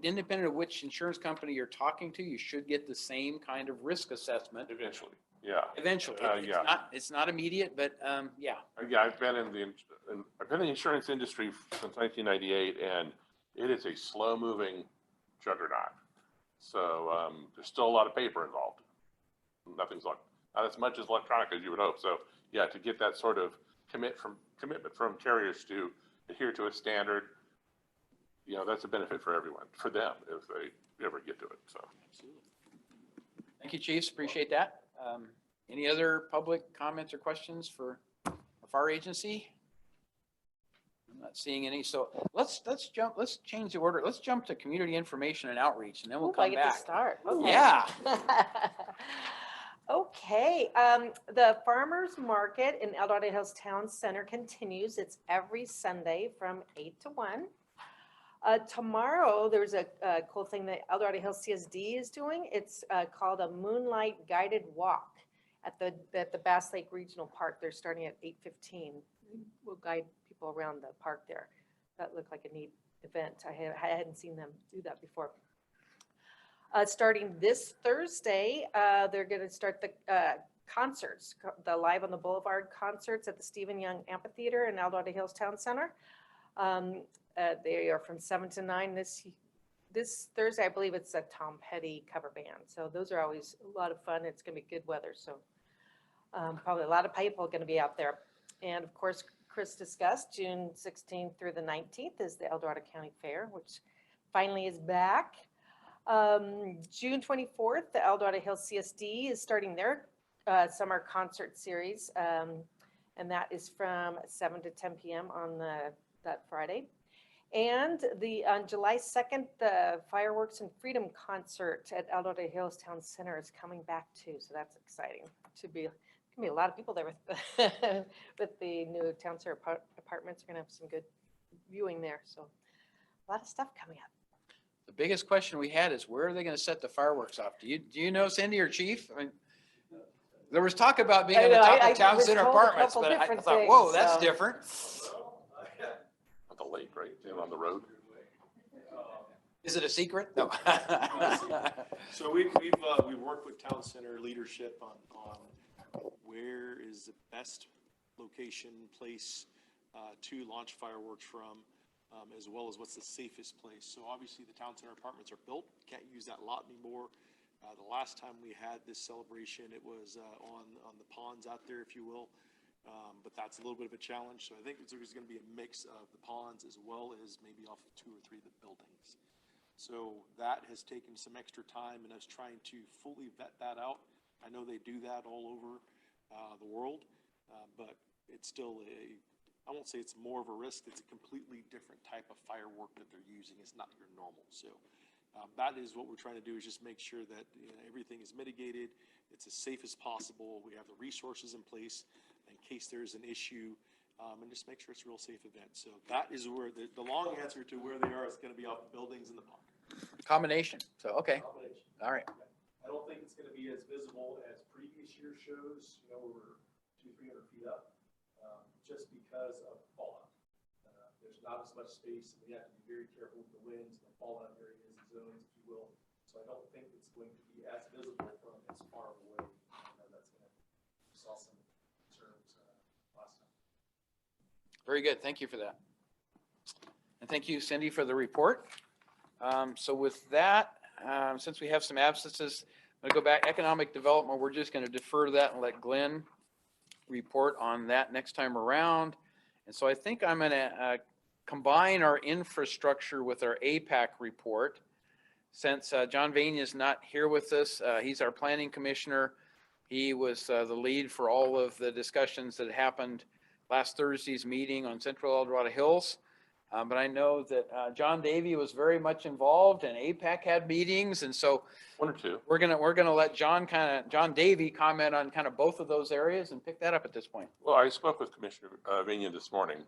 independent of which insurance company you're talking to, you should get the same kind of risk assessment. Eventually, yeah. Eventually. It's not immediate, but yeah. Yeah, I've been in the insurance industry since 1998, and it is a slow-moving juggernaut. So there's still a lot of paper involved. Not as much as electronic as you would hope. So yeah, to get that sort of commitment from carriers to adhere to a standard, that's a benefit for everyone, for them, if they ever get to it. So. Absolutely. Thank you, Chiefs. Appreciate that. Any other public comments or questions for our agency? I'm not seeing any. So let's change the order. Let's jump to community information and outreach, and then we'll come I get back. to start. Okay. Yeah. Okay, the farmers market in El Dorado Hills Town Center continues. It's every Sunday from 8 to 1. Tomorrow, there's a cool thing that El Dorado Hills CSD is doing. It's called a Moonlight Guided Walk at the Bass Lake Regional Park. They're starting at 8:15. We'll guide people around the park there. That looked like a neat event. I hadn't seen them do that before. Starting this Thursday, they're going to start the concerts, the Live on the Boulevard concerts at the Stephen Young Amphitheater in El Dorado Hills Town Center. They are from 7 to 9 this Thursday. I believe it's a Tom Petty cover band. So those are always a lot of fun. It's going to be good weather. So probably a lot of people are going to be out there. And of course, Chris discussed June 16th through the 19th is the El Dorado County Fair, which finally is back. June 24th, the El Dorado Hills CSD is starting their summer concert series. And that is from 7 to 10 p.m. on that Friday. And on July 2nd, the Fireworks and Freedom concert at El Dorado Hills Town Center is coming back too. So that's exciting. Gonna be a lot of people there with the new Town Center apartments. We're gonna have some good viewing there. So a lot of stuff coming up. The biggest question we had is where are they going to set the fireworks off? Do you know, Cindy or Chief? I mean, there was talk about being on the top of Town Center apartments, but I thought, whoa, that's different. At the lake, right? On the road. Is it a secret? No. So we've worked with Town Center leadership on where is the best location, place to launch fireworks from, as well as what's the safest place. So obviously the Town Center apartments are built. Can't use that lot anymore. The last time we had this celebration, it was on the ponds out there, if you will. But that's a little bit of a challenge. So I think there's going to be a mix of the ponds as well as maybe off of 2 or 3 of the buildings. So that has taken some extra time and us trying to fully vet that out. I know they do that all over. the world, but it's still I won't say it's more of a risk, it's a completely different type of firework that they're using. It's not your normal. So that is what we're trying to do, is just make sure that everything is mitigated, it's as safe as possible, we have the resources in place in case there's an issue, and just make sure it's a real safe event. So that is where the long answer to where they are is going to be off the buildings in the park. Combination. So, okay. Combination. All right. I don't think it's going to be as visible as previous year shows, we're 200-300 feet up, just because of fallout. There's not as much space, and we have to be very careful with the winds, the fallout areas, the zones, if you will. So I don't think it's going to be as visible from as far away. That's going to saw some concerns last time. Very good. Thank you for that. And thank you, Cindy, for the report. So with that, since we have some absences, I'm going to go back. Economic development, we're just going to defer that and let Glenn report on that next time around. And so I think I'm going to combine our infrastructure with our APAC report. Since John Vania is not here with us, he's our planning commissioner. He was the lead for all of the discussions that happened last Thursday's meeting on Central El Dorado Hills. But I know that John Davey was very much involved, and APAC had meetings, and so One or two. we're gonna let John Davey comment on kind of both of those areas and pick that up at this point. Well, I spoke with Commissioner Vania this morning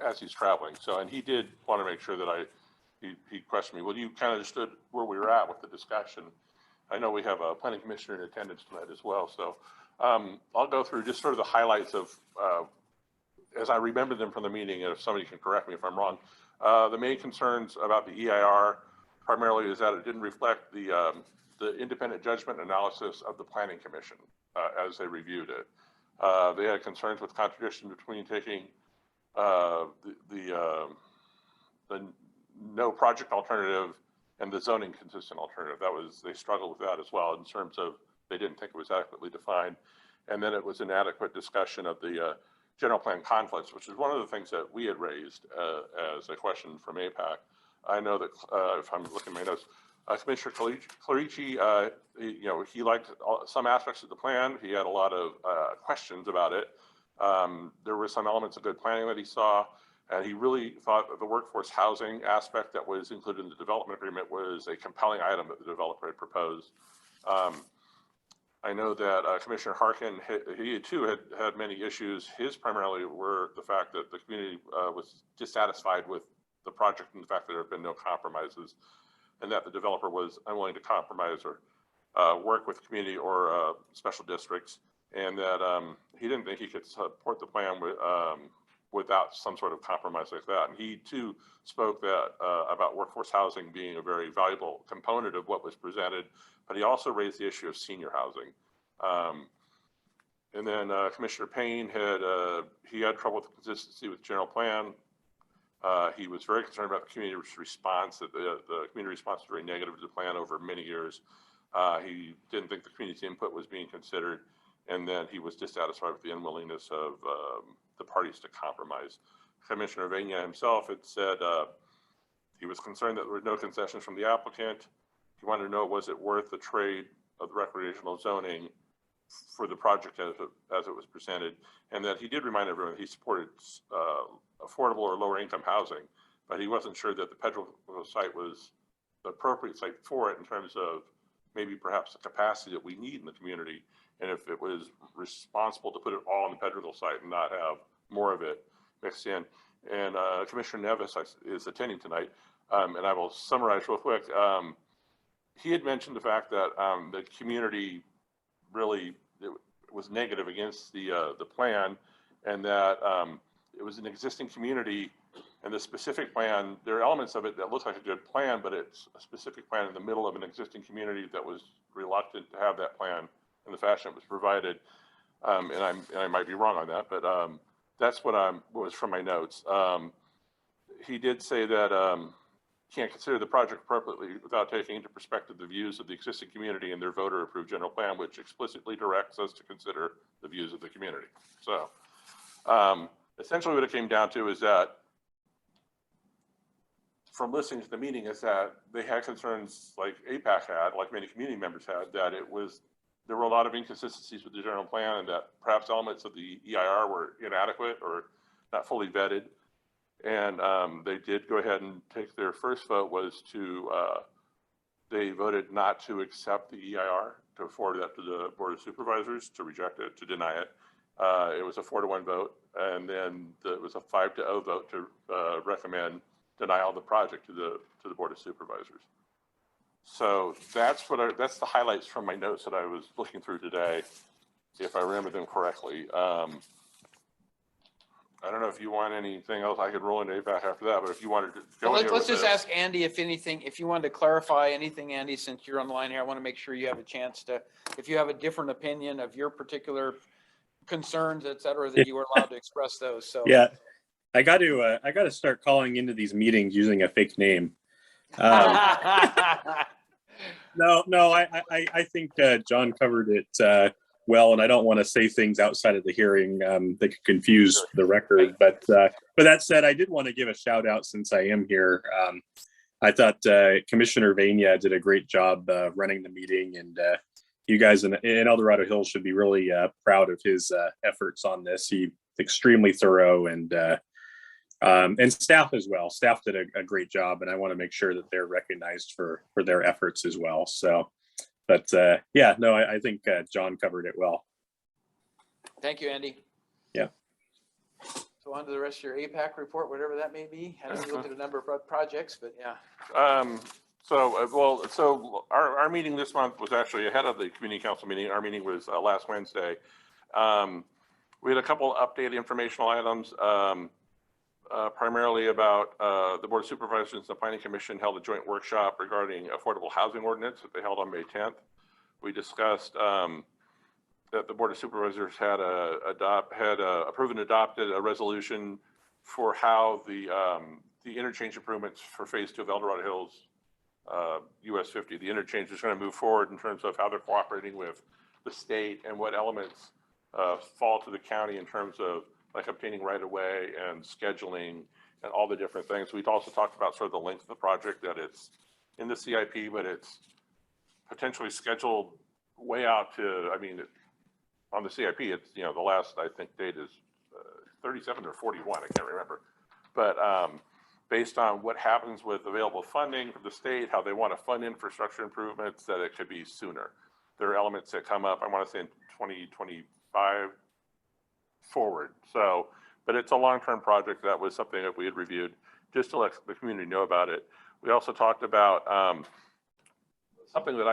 as he's traveling. So, and he did want to make sure that he questioned me. Well, you kind of understood where we were at with the discussion. I know we have a planning commissioner in attendance tonight as well. So I'll go through just sort of the highlights of, as I remember them from the meeting, and if somebody can correct me if I'm wrong. The main concerns about the EIR primarily is that it didn't reflect the independent judgment analysis of the Planning Commission as they reviewed it. They had concerns with contradiction between taking the no project alternative and the zoning consistent alternative. They struggled with that as well in terms of they didn't think it was adequately defined. And then it was inadequate discussion of the general plan conflicts, which is one of the things that we had raised as a question from APAC. I know that if I'm looking at my notes, Commissioner Clarici, he liked some aspects of the plan. He had a lot of questions about it. There were some elements of good planning that he saw, and he really thought that the workforce housing aspect that was included in the development agreement was a compelling item that the developer had proposed. I know that Commissioner Harkin, he too had many issues. His primarily were the fact that the community was dissatisfied with the project and the fact that there have been no compromises, and that the developer was unwilling to compromise or work with community or special districts, and that he didn't think he could support the plan without some sort of compromise like that. And he too spoke about workforce housing being a very valuable component of what was presented, but he also raised the issue of senior housing. And then Commissioner Payne had trouble with the consistency with general plan. He was very concerned about the community's response, that the community response was very negative to the plan over many years. He didn't think the community's input was being considered, and then he was dissatisfied with the unwillingness of the parties to compromise. Commissioner Vania himself had said he was concerned that there were no concessions from the applicant. He wanted to know, was it worth the trade of the recreational zoning for the project as it was presented, and that he did remind everyone that he supported affordable or lower income housing, but he wasn't sure that the petrol site was the appropriate site for it in terms of maybe perhaps the capacity that we need in the community, and if it was responsible to put it all on the petrol site and not have more of it mixed in. And Commissioner Nevis is attending tonight, and I will summarize real quick. He had mentioned the fact that the community really was negative against the plan, and that it was an existing community, and the specific plan, there are elements of it that look like a good plan, but it's a specific plan in the middle of an existing community that was reluctant to have that plan in the fashion it was provided. And I might be wrong on that, but that's what was from my notes. He did say that can't consider the project appropriately without taking into perspective the views of the existing community and their voter-approved general plan, which explicitly directs us to consider the views of the community. So essentially what it came down to is that, from listening to the meeting, is that they had concerns like APAC had, like many community members had, that there were a lot of inconsistencies with the general plan and that perhaps elements of the EIR were inadequate or not fully vetted. And they did go ahead and take their first vote was to, they voted not to accept the EIR, to forward that to the Board of Supervisors, to reject it, to deny it. It was a 4-to-1 vote, and then it was a 5-0 vote to recommend denial of the project to the Board of Supervisors. So that's that's the highlights from my notes that I was looking through today, if I remember them correctly. I don't know if you want anything else. I could roll into APAC after that, but if you wanted to go Well, here let's with just this. ask Andy if anything, if you wanted to clarify anything, Andy, since you're on the line here, I want to make sure you have a chance to, if you have a different opinion of your particular concerns, et cetera, that you are allowed to express those. So Yeah, I got to start calling into these meetings using a fake name. No, I think John covered it well, and I don't want to say things outside of the hearing that could confuse the record. But that said, I did want to give a shout out since I am here. I thought Commissioner Vania did a great job running the meeting, and you guys in El Hills should be really proud of his efforts on this. He's extremely thorough, and staff as well. Staff did a great job, and I want to make sure that they're recognized for their efforts as well. So, but yeah, no, I think John covered it well. thank you, Andy. Yeah. So on to the rest of your APAC report, whatever that may be. I haven't looked at a number of projects, but yeah. So our meeting this month was actually ahead of the community council meeting. Our meeting was last Wednesday. We had a couple updated informational items. Primarily about the Board of Supervisors and the Planning Commission held a joint workshop regarding affordable housing ordinance that they held on May 10th. We discussed that the Board of Supervisors had approved and adopted a resolution for how the interchange improvements for Phase 2 of El Dorado Hills US 50, the interchange is going to move forward in terms of how they're cooperating with the state and what elements fall to the county in terms of like obtaining right of way and scheduling and all the different things. We've also talked about sort of the length of the project, that it's in the CIP, but it's potentially scheduled way out to, I mean, on the CIP, it's, you know, the last, I think, date is 37 or 41, I can't remember. But based on what happens with available funding from the state, how they want to fund infrastructure improvements, that it could be sooner. There are elements that come up, I want to say in 2025, forward. So, but it's a long-term project. That was something that we had reviewed just to let the community know about it. We also talked about something that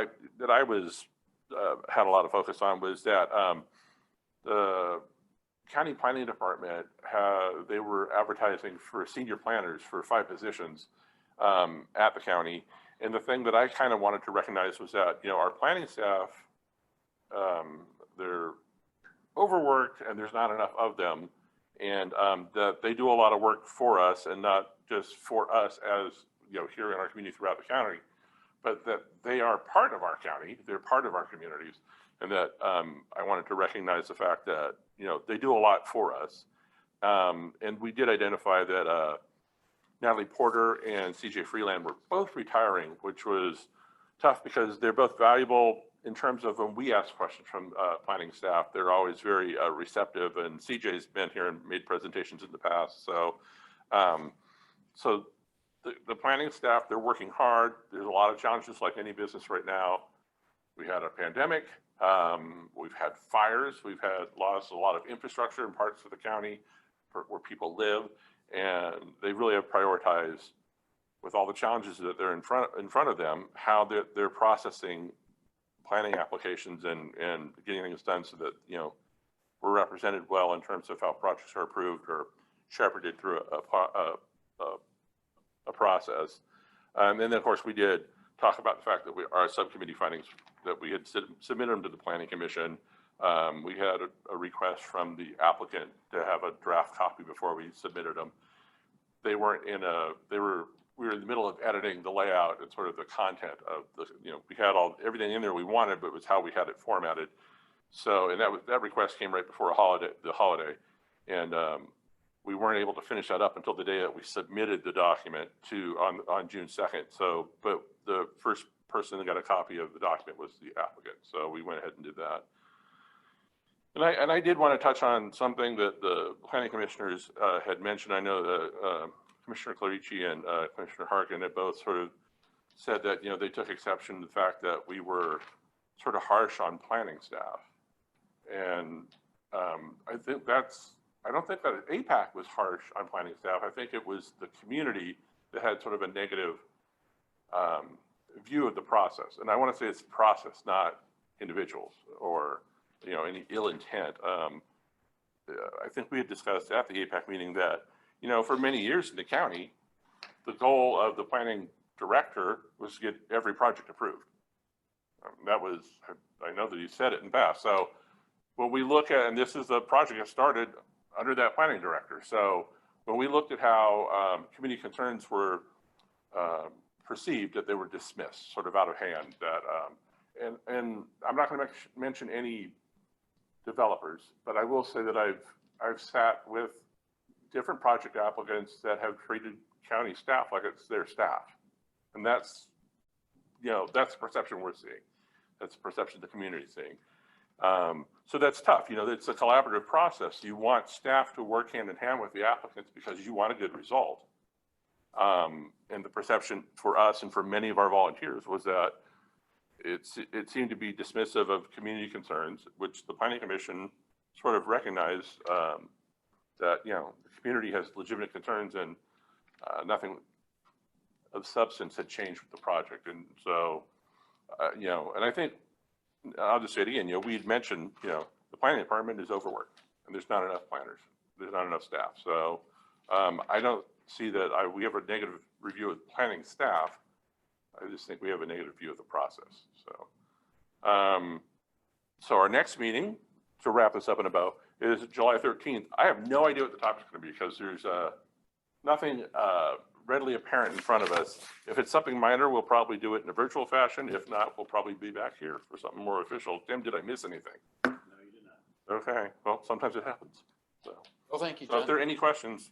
I was had a lot of focus on was that the county planning department they were advertising for senior planners for 5 positions at the county. And the thing that I kind of wanted to recognize was that, you know, our planning staff, they're overworked and there's not enough of them, and that they do a lot of work for us and not just for us as, you know, here in our community throughout the county, but that they are part of our county, they're part of our communities, and that I wanted to recognize the fact that, you know, they do a lot for us. And we did identify that Natalie Porter and CJ Freeland were both retiring, which was tough because they're both valuable in terms of when we ask questions from planning staff. They're always very receptive, and CJ's been here and made presentations in the past. So, the planning staff, they're working hard. There's a lot of challenges like any business right now. We had a pandemic, we've had fires, we've had lost a lot of infrastructure in parts of the county where people live, and they really have prioritized, with all the challenges that they're in front of them, how they're processing planning applications and getting things done so that, you know, we're represented well in terms of how projects are approved or shepherded through a process. And then of course we did talk about the fact that our subcommittee findings, that we had submitted them to the Planning Commission. We had a request from the applicant to have a draft copy before we submitted them. They weren't we were in the middle of editing the layout and sort of the content of the, you know, we had everything in there we wanted, but it was how we had it formatted. So, and that request came right before the holiday. And we weren't able to finish that up until the day that we submitted the document on June 2nd. So, but the first person that got a copy of the document was the applicant. So we went ahead and did that. And I did want to touch on something that the planning commissioners had mentioned. I know that Commissioner Clarici and Commissioner Harkin had both sort of said that, you know, they took exception to the fact that we were sort of harsh on planning staff. And I don't think that APAC was harsh on planning staff. I think it was the community that had sort of a negative view of the process. And I want to say it's the process, not individuals or, you know, any ill intent. I think we had discussed at the APAC meeting that, you know, for many years in the county, the goal of the planning director was to get every project approved. That was, I know that you said it in past. So when we look at, and this is a project that started under that planning director. So when we looked at how community concerns were perceived, that they were dismissed sort of out of hand, that, and I'm not going to mention any developers, but I will say that I've sat with different project applicants that have treated county staff like it's their staff. And that's, you know, that's the perception we're seeing. That's the perception the community's seeing. So that's tough. You know, it's a collaborative process. You want staff to work hand in hand with the applicants because you want a good result. And the perception for us and for many of our volunteers was that it seemed to be dismissive of community concerns, which the Planning Commission sort of recognized that, you know, the community has legitimate concerns and nothing of substance had changed with the project. And so, you know, and I think, I'll just say it again, you know, we had mentioned, you know, the planning department is overworked and there's not enough planners. There's not enough staff. So I don't see that we have a negative review of planning staff. I just think we have a negative view of the process. So, so our next meeting, to wrap this up in a bow, is July 13th. I have no idea what the topic's going to be because there's nothing readily apparent in front of us. If it's something minor, we'll probably do it in a virtual fashion. If not, we'll probably be back here for something more official. Tim, did I miss anything? No, you did not. Okay, well, sometimes it happens. So, Well, thank you, so if John. there are any questions,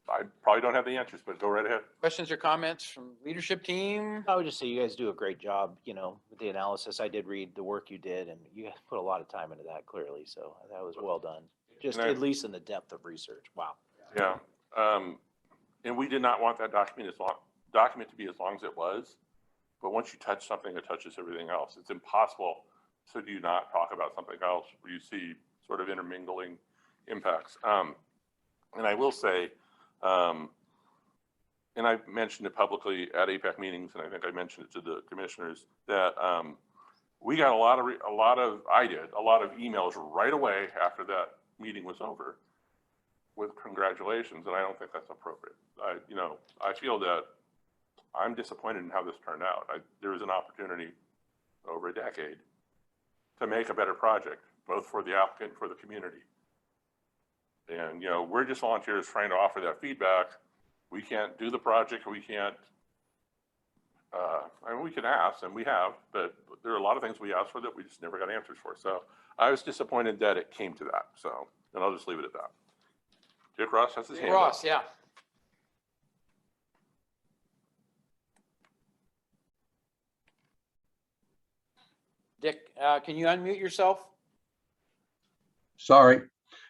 I probably don't have the answers, but go right ahead. Questions or comments from leadership team? I would just say you guys do a great job, you know, with the analysis. I did read the work you did and you guys put a lot of time into that clearly. So that was well done. Just And I- at least in the depth of research. Wow. Yeah. And we did not want that document to be as long as it was. But once you touch something, it touches everything else. It's impossible to do not talk about something else where you see sort of intermingling impacts. And I will say, and I've mentioned it publicly at APAC meetings, and I think I mentioned it to the commissioners, that we got a lot of emails right away after that meeting was over with congratulations, and I don't think that's appropriate. I feel that I'm disappointed in how this turned out. There was an opportunity over a decade to make a better project, both for the applicant and for the community. And, you know, we're just volunteers trying to offer that feedback. We can't do the project, we can't, I mean, we can ask, and we have, but there are a lot of things we asked for that we just never got answers for. So I was disappointed that it came to that. So, and I'll just leave it at that. Dick Ross has his hand up. Ross, yeah. Dick, can you unmute yourself? Sorry,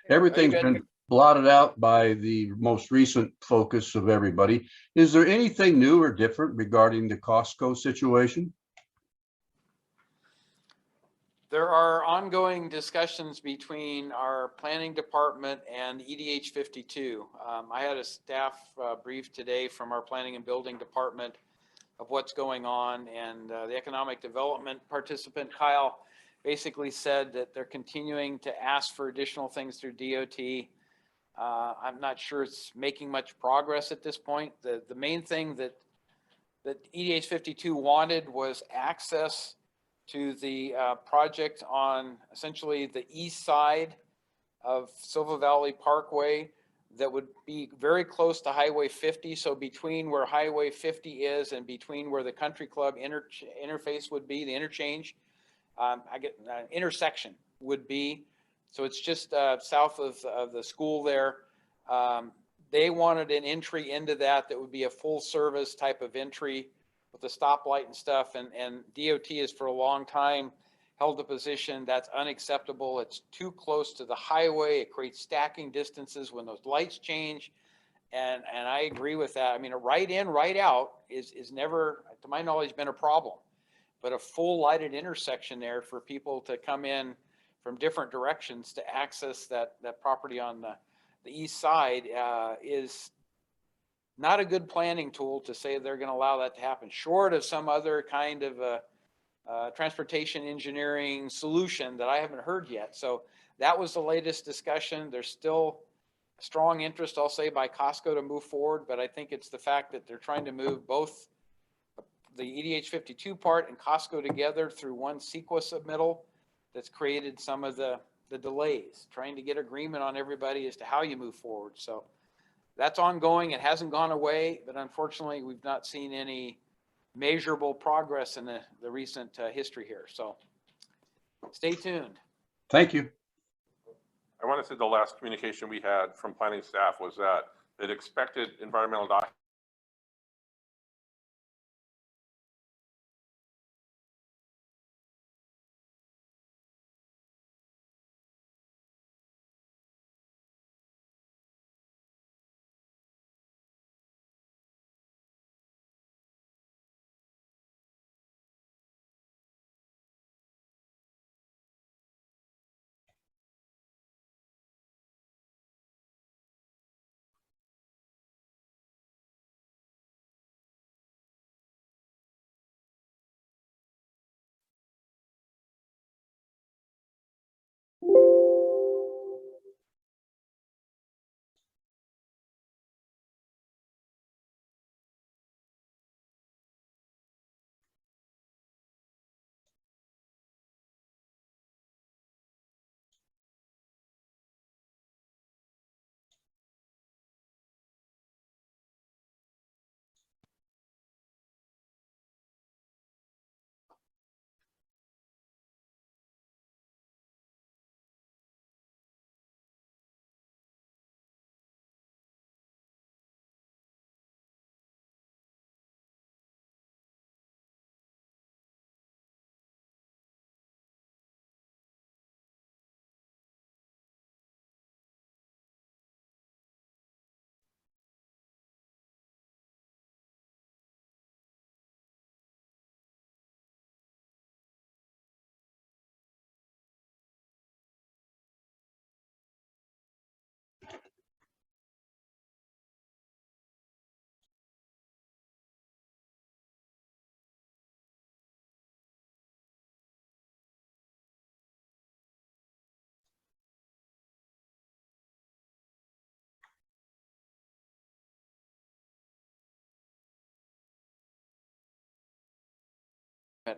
everything's good? been blotted out by the most recent focus of everybody. Is there anything new or different regarding the Costco situation? There are ongoing discussions between our planning department and EDH 52. I had a staff brief today from our planning and building department of what's going on, and the economic development participant, Kyle, basically said that they're continuing to ask for additional things through DOT. I'm not sure it's making much progress at this point. The main thing that EDH 52 wanted was access to the project on essentially the east side of Silva Valley Parkway that would be very close to Highway 50. So between where Highway 50 is and between where the country club interface would be, the interchange, intersection would be. So it's just south of the school there. They wanted an entry into that would be a full service type of entry with the stoplight and stuff. And DOT has for a long time held the position that's unacceptable. It's too close to the highway. It creates stacking distances when those lights change. And I agree with that. I mean, a right in, right out is never, to my knowledge, been a problem. But a full lighted intersection there for people to come in from different directions to access that property on the east side is not a good planning tool to say they're going to allow that to happen, short of some other kind of transportation engineering solution that I haven't heard yet. So that was the latest discussion. There's still strong interest, I'll say, by Costco to move forward, but I think it's the fact that they're trying to move both the EDH 52 part and Costco together through one CEQA submittal that's created some of the delays, trying to get agreement on everybody as to how you move forward. So that's ongoing. It hasn't gone away, but unfortunately, we've not seen any measurable progress in the recent history here. So stay tuned. Thank you. I want to say the last communication we had from planning staff was that it expected environmental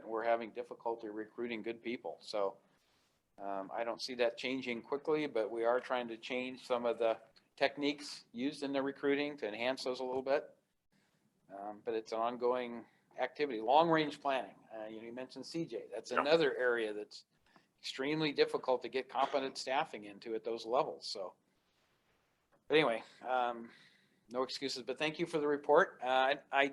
we're having difficulty recruiting good people. So I don't see that changing quickly, but we are trying to change some of the techniques used in the recruiting to enhance those a little bit. But it's an ongoing activity. Long range planning. You mentioned CJ. That's another area that's extremely difficult to get competent staffing into at those levels. So, but anyway, no excuses. But thank you for the report. I'm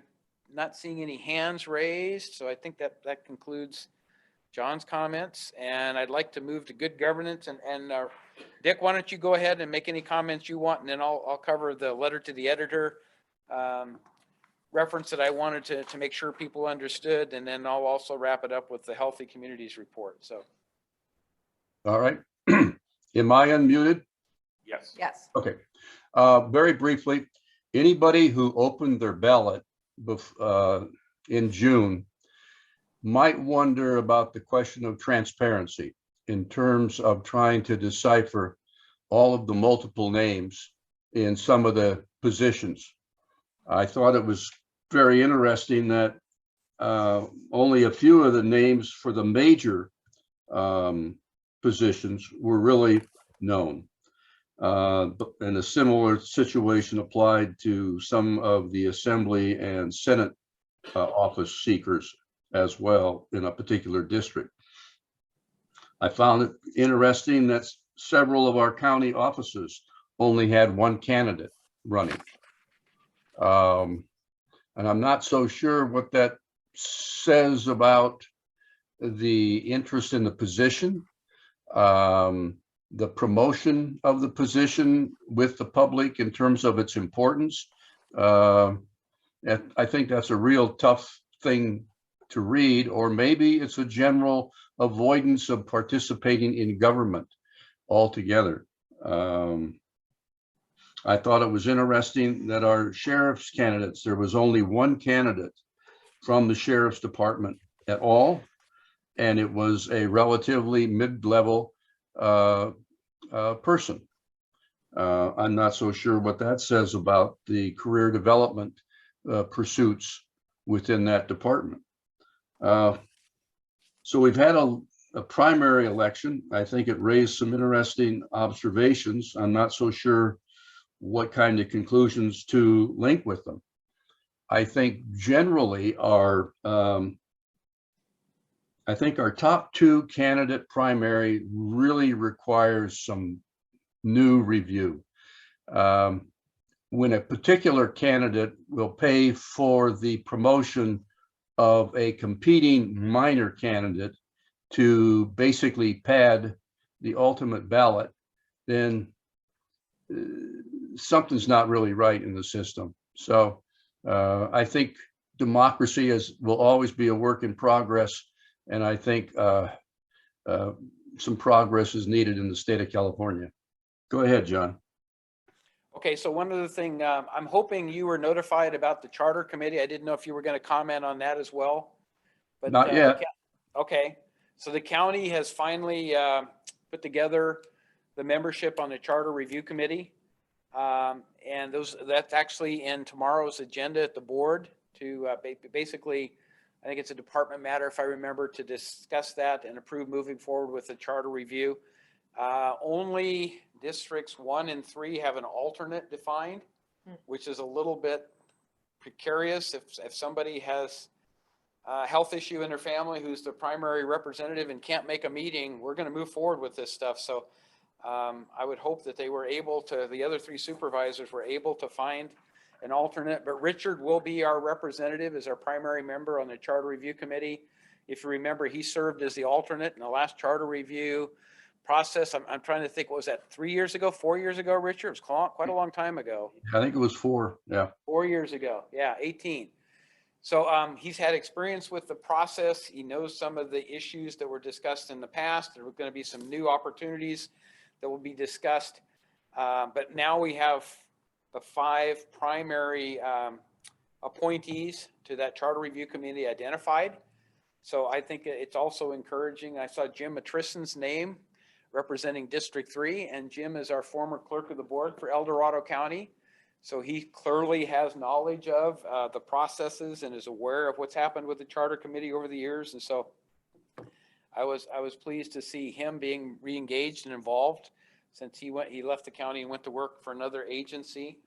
not seeing any hands raised, so I think that concludes John's comments. And I'd like to move to good governance. And Dick, why don't you go ahead and make any comments you want, and then I'll cover the letter to the editor reference that I wanted to make sure people understood, and then I'll also wrap it up with the Healthy Communities report. So, All right. Am I unmuted? Yes. Yes. Okay. Very briefly, anybody who opened their ballot in June might wonder about the question of transparency in terms of trying to decipher all of the multiple names in some of the positions. I thought it was very interesting that only a few of the names for the major positions were really known. And a similar situation applied to some of the Assembly and Senate office seekers as well in a particular district. I found it interesting that several of our county offices only had one candidate running. And I'm not so sure what that says about the interest in the position, the promotion of the position with the public in terms of its importance. I think that's a real tough thing to read, or maybe it's a general avoidance of participating in government altogether. I thought it was interesting that our sheriff's candidates, there was only one candidate from the sheriff's department at all, and it was a relatively mid-level person. I'm not so sure what that says about the career development pursuits within that department. So we've had a primary election. I think it raised some interesting observations. I'm not so sure what kind of conclusions to link with them. I think generally our top two candidate primary really requires some new review. When a particular candidate will pay for the promotion of a competing minor candidate to basically pad the ultimate ballot, then something's not really right in the system. So I think democracy will always be a work in progress. And I think some progress is needed in the state of California. Go ahead, John. Okay, so one other thing, I'm hoping you were notified about the charter committee. I didn't know if you were going to comment on that as well. But Not yet. Okay, so the county has finally put together the membership on the charter review committee. And that's actually in tomorrow's agenda at the board to basically, I think it's a department matter, if I remember, to discuss that and approve moving forward with the charter review. Only districts 1 and 3 have an alternate defined, which is a little bit precarious. If somebody has a health issue in their family who's the primary representative and can't make a meeting, we're going to move forward with this stuff. So I would hope that they were able to, the other 3 supervisors were able to find an alternate, but Richard will be our representative as our primary member on the charter review committee. If you remember, he served as the alternate in the last charter review process. I'm trying to think, what was that, 3 years ago, 4 years ago, Richard? It was quite a long time ago. I think it was 4. Yeah. 4 years ago. Yeah, 18. So he's had experience with the process. He knows some of the issues that were discussed in the past. There were going to be some new opportunities that will be discussed. But now we have the 5 primary appointees to that charter review committee identified. So I think it's also encouraging. I saw Jim Matrison's name representing District 3, and Jim is our former clerk of the board for El Dorado County. So he clearly has knowledge of the processes and is aware of what's happened with the charter committee over the years. And so I was pleased to see him being re-engaged and involved since he left the county and went to work for another agency.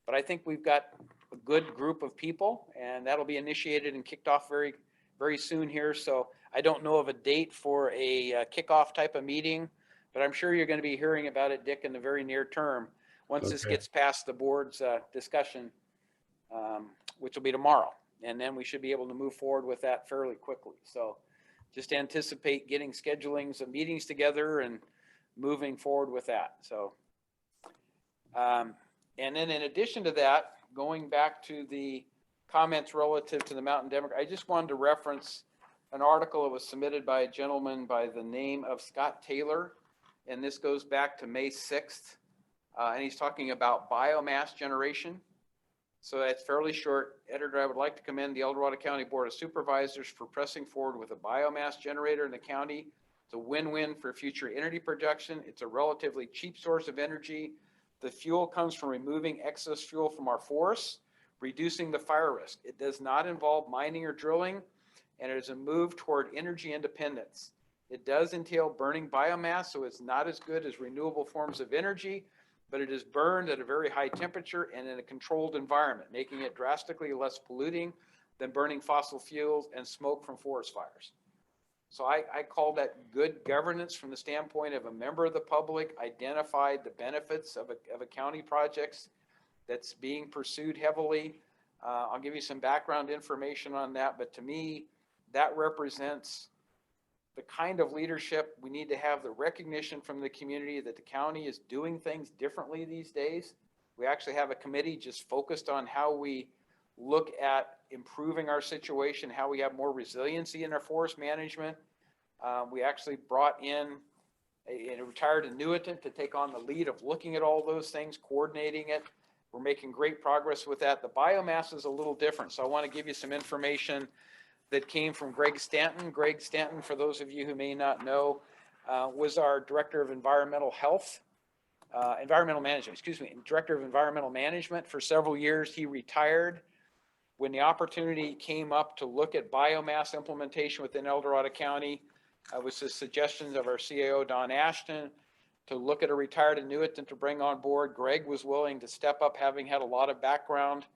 But I think we've got a good group of people, and that'll be initiated and kicked off very, very soon here. So I don't know of a date for a kickoff type of meeting, but I'm sure you're going to be hearing about it, Dick, in the very near term once this gets past the board's discussion, which will be tomorrow. And then we should be able to move forward with that fairly quickly. So just anticipate getting scheduling some meetings together and moving forward with that. So, and then in addition to that, going back to the comments relative to the Mountain Democrat, I just wanted to reference an article that was submitted by a gentleman by the name of Scott Taylor. And this goes back to May 6th. And he's talking about biomass generation. So that's fairly short. Editor, I would like to commend the El Dorado County Board of Supervisors for pressing forward with a biomass generator in the county. It's a win-win for future energy production. It's a relatively cheap source of energy. The fuel comes from removing excess fuel from our forests, reducing the fire risk. It does not involve mining or drilling, and it is a move toward energy independence. It does entail burning biomass, so it's not as good as renewable forms of energy, but it is burned at a very high temperature and in a controlled environment, making it drastically less polluting than burning fossil fuels and smoke from forest fires. So I call that good governance from the standpoint of a member of the public identified the benefits of a county projects that's being pursued heavily. I'll give you some background information on that, but to me, that represents the kind of leadership we need to have, the recognition from the community that the county is doing things differently these days. We actually have a committee just focused on how we look at improving our situation, how we have more resiliency in our forest management. We actually brought in a retired annuitant to take on the lead of looking at all those things, coordinating it. We're making great progress with that. The biomass is a little different, so I want to give you some information that came from Greg Stanton. Greg Stanton, for those of you who may not know, was our Director of Environmental Management, Director of Environmental Management for several years. He retired. When the opportunity came up to look at biomass implementation within El Dorado County, was the suggestions of our CAO, Don Ashton, to look at a retired annuitant to bring on board. Greg was willing to step up, having had a lot of background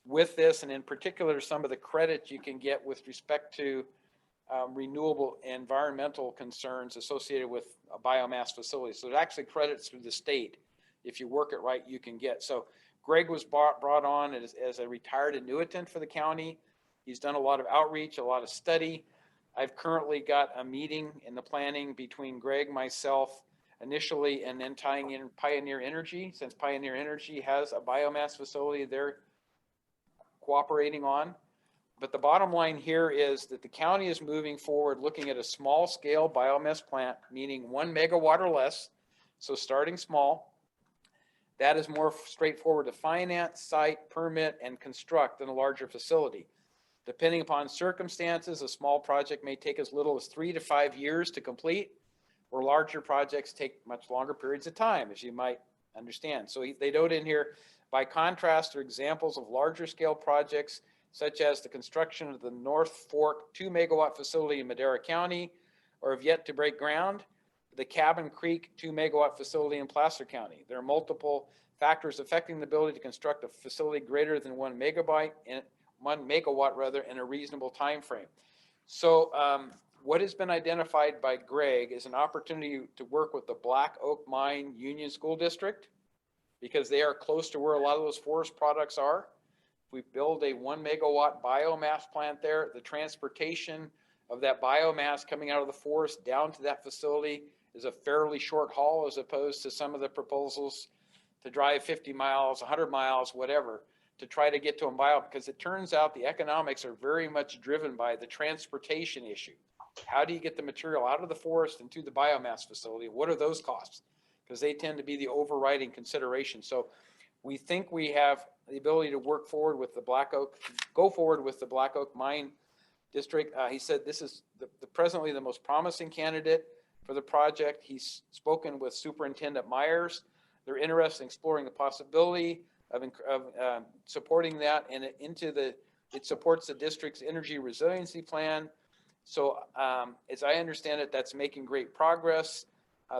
with this, and in particular, some of the credit you can get with respect to renewable environmental concerns associated with a biomass facility. So it actually credits through the state. If you work it right, you can get. So Greg was brought on as a retired annuitant for the county. He's done a lot of outreach, a lot of study. I've currently got a meeting in the planning between Greg, myself, initially, and then tying in Pioneer Energy, since Pioneer Energy has a biomass facility they're cooperating on. But the bottom line here is that the county is moving forward looking at a small scale biomass plant, meaning 1 megawatt or less. So starting small. That is more straightforward to finance, site, permit, and construct than a larger facility. Depending upon circumstances, a small project may take as little as 3 to 5 years to complete, where larger projects take much longer periods of time, as you might understand. So they note in here, by contrast, are examples of larger scale projects, such as the construction of the North Fork 2 megawatt facility in Madera County, or have yet to break ground, the Cabin Creek 2 megawatt facility in Placer County. There are multiple factors affecting the ability to construct a facility greater than 1 megawatt in a reasonable time frame. So what has been identified by Greg is an opportunity to work with the Black Oak Mine Union School District, because they are close to where a lot of those forest products are. If we build a 1 megawatt biomass plant there, the transportation of that biomass coming out of the forest down to that facility is a fairly short haul, as opposed to some of the proposals to drive 50 miles, 100 miles, whatever, to try to get to a bio, because it turns out the economics are very much driven by the transportation issue. How do you get the material out of the forest and to the biomass facility? What are those costs? Because they tend to be the overriding consideration. So we think we have the ability to work forward with the Black Oak, go forward with the Black Oak Mine District. He said this is presently the most promising candidate for the project. He's spoken with Superintendent Myers. They're interested in exploring the possibility of supporting that, and it supports the district's energy resiliency plan. So as I understand it, that's making great progress.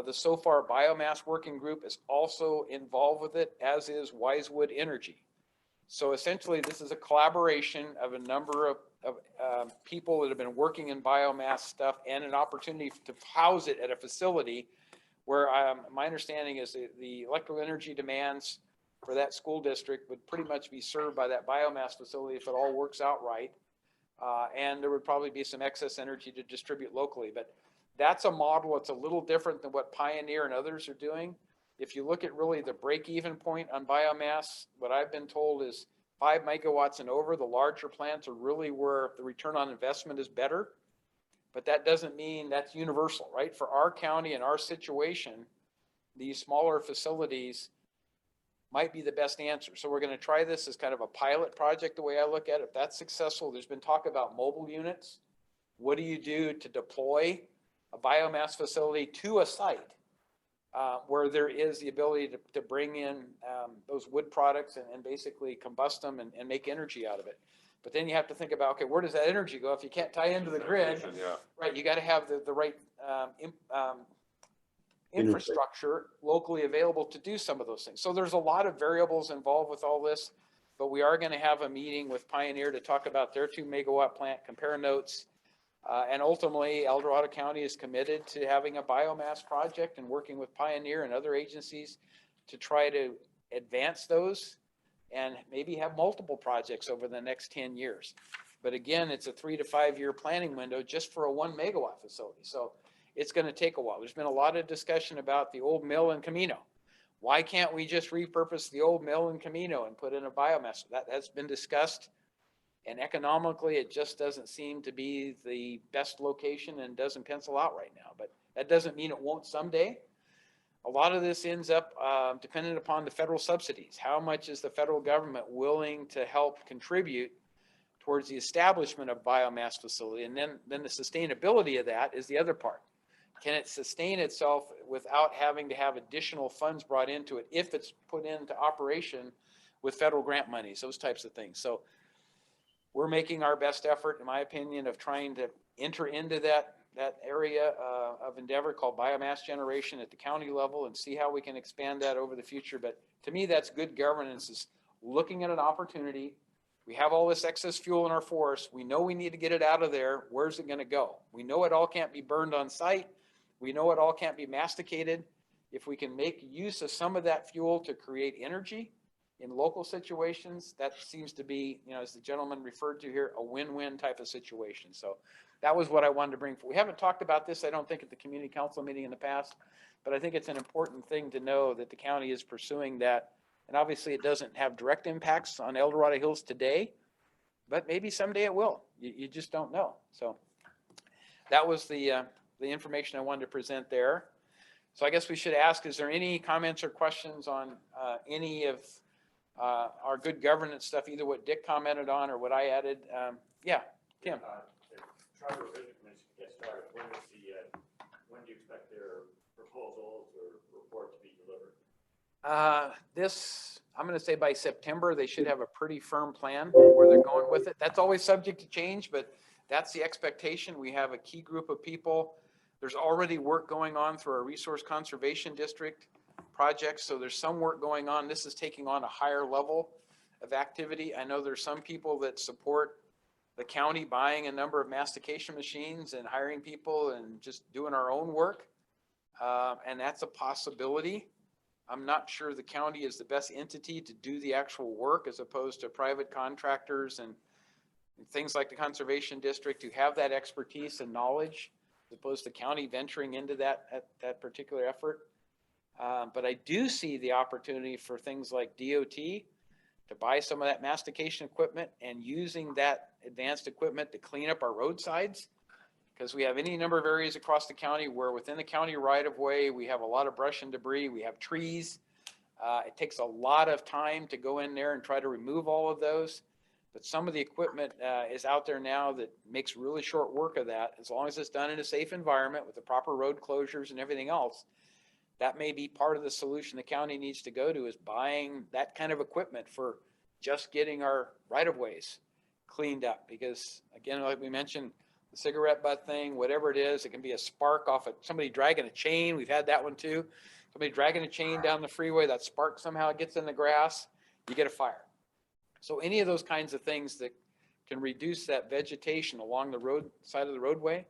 The So Far Biomass Working Group is also involved with it, as is Wisewood Energy. So essentially, this is a collaboration of a number of people that have been working in biomass stuff, and an opportunity to house it at a facility where my understanding is the electrical energy demands for that school district would pretty much be served by that biomass facility if it all works out right. And there would probably be some excess energy to distribute locally. But that's a model that's a little different than what Pioneer and others are doing. If you look at really the break-even point on biomass, what I've been told is 5 megawatts and over. The larger plants are really where the return on investment is better. But that doesn't mean that's universal, right? For our county and our situation, these smaller facilities might be the best answer. So we're going to try this as kind of a pilot project, the way I look at it. If that's successful, there's been talk about mobile units. What do you do to deploy a biomass facility to a site where there is the ability to bring in those wood products and basically combust them and make energy out of it? But then you have to think about, okay, where does that energy go if you can't tie into the grid? Yeah. Right, you got to have the right infrastructure locally available to do some of those things. So there's a lot of variables involved with all this, but we are going to have a meeting with Pioneer to talk about their 2 megawatt plant, compare notes, and ultimately El Dorado County is committed to having a biomass project and working with Pioneer and other agencies to try to advance those. and maybe have multiple projects over the next 10 years. But again, it's a 3 to 5 year planning window just for a 1 megawatt facility. So it's going to take a while. There's been a lot of discussion about the old mill in Camino. Why can't we just repurpose the old mill in Camino and put in a biomass? That has been discussed. And economically, it just doesn't seem to be the best location and doesn't pencil out right now. But that doesn't mean it won't someday. A lot of this ends up dependent upon the federal subsidies. How much is the federal government willing to help contribute towards the establishment of biomass facility? And then the sustainability of that is the other part. Can it sustain itself without having to have additional funds brought into it if it's put into operation with federal grant monies, those types of things. So we're making our best effort, in my opinion, of trying to enter into that area of endeavor called biomass generation at the county level and see how we can expand that over the future. But to me, that's good governance, is looking at an opportunity. We have all this excess fuel in our forest. We know we need to get it out of there. Where's it going to go? We know it all can't be burned on site. We know it all can't be masticated. If we can make use of some of that fuel to create energy in local situations, that seems to be, you know, as the gentleman referred to here, a win-win type of situation. So that was what I wanted to bring. We haven't talked about this, I don't think, at the community council meeting in the past, but I think it's an important thing to know that the county is pursuing that. And obviously it doesn't have direct impacts on El Dorado Hills today, but maybe someday it will. You just don't know. So that was the information I wanted to present there. So I guess we should ask, is there any comments or questions on any of our good governance stuff, either what Dick commented on or what I added? Yeah, Tim. Charter Revision Commission get started. When do you expect their proposals or report to be delivered? I'm going to say by September, they should have a pretty firm plan where they're going with it. That's always subject to change, but that's the expectation. We have a key group of people. There's already work going on through our resource conservation district projects. So there's some work going on. This is taking on a higher level of activity. I know there's some people that support the county buying a number of mastication machines and hiring people and just doing our own work. And that's a possibility. I'm not sure the county is the best entity to do the actual work as opposed to private contractors and things like the conservation district who have that expertise and knowledge, as opposed to county venturing into that particular effort. But I do see the opportunity for things like DOT to buy some of that mastication equipment and using that advanced equipment to clean up our roadsides. Because we have any number of areas across the county where within the county right of way, we have a lot of brush and debris, we have trees. It takes a lot of time to go in there and try to remove all of those. But some of the equipment is out there now that makes really short work of that. As long as it's done in a safe environment with the proper road closures and everything else, that may be part of the solution the county needs to go to, is buying that kind of equipment for just getting our right of ways cleaned up. Because again, like we mentioned, the cigarette butt thing, whatever it is, it can be a spark off of somebody dragging a chain. We've had that one too. Somebody dragging a chain down the freeway, that spark somehow gets in the grass, you get a fire. So any of those kinds of things that can reduce that vegetation along the road side of the roadway,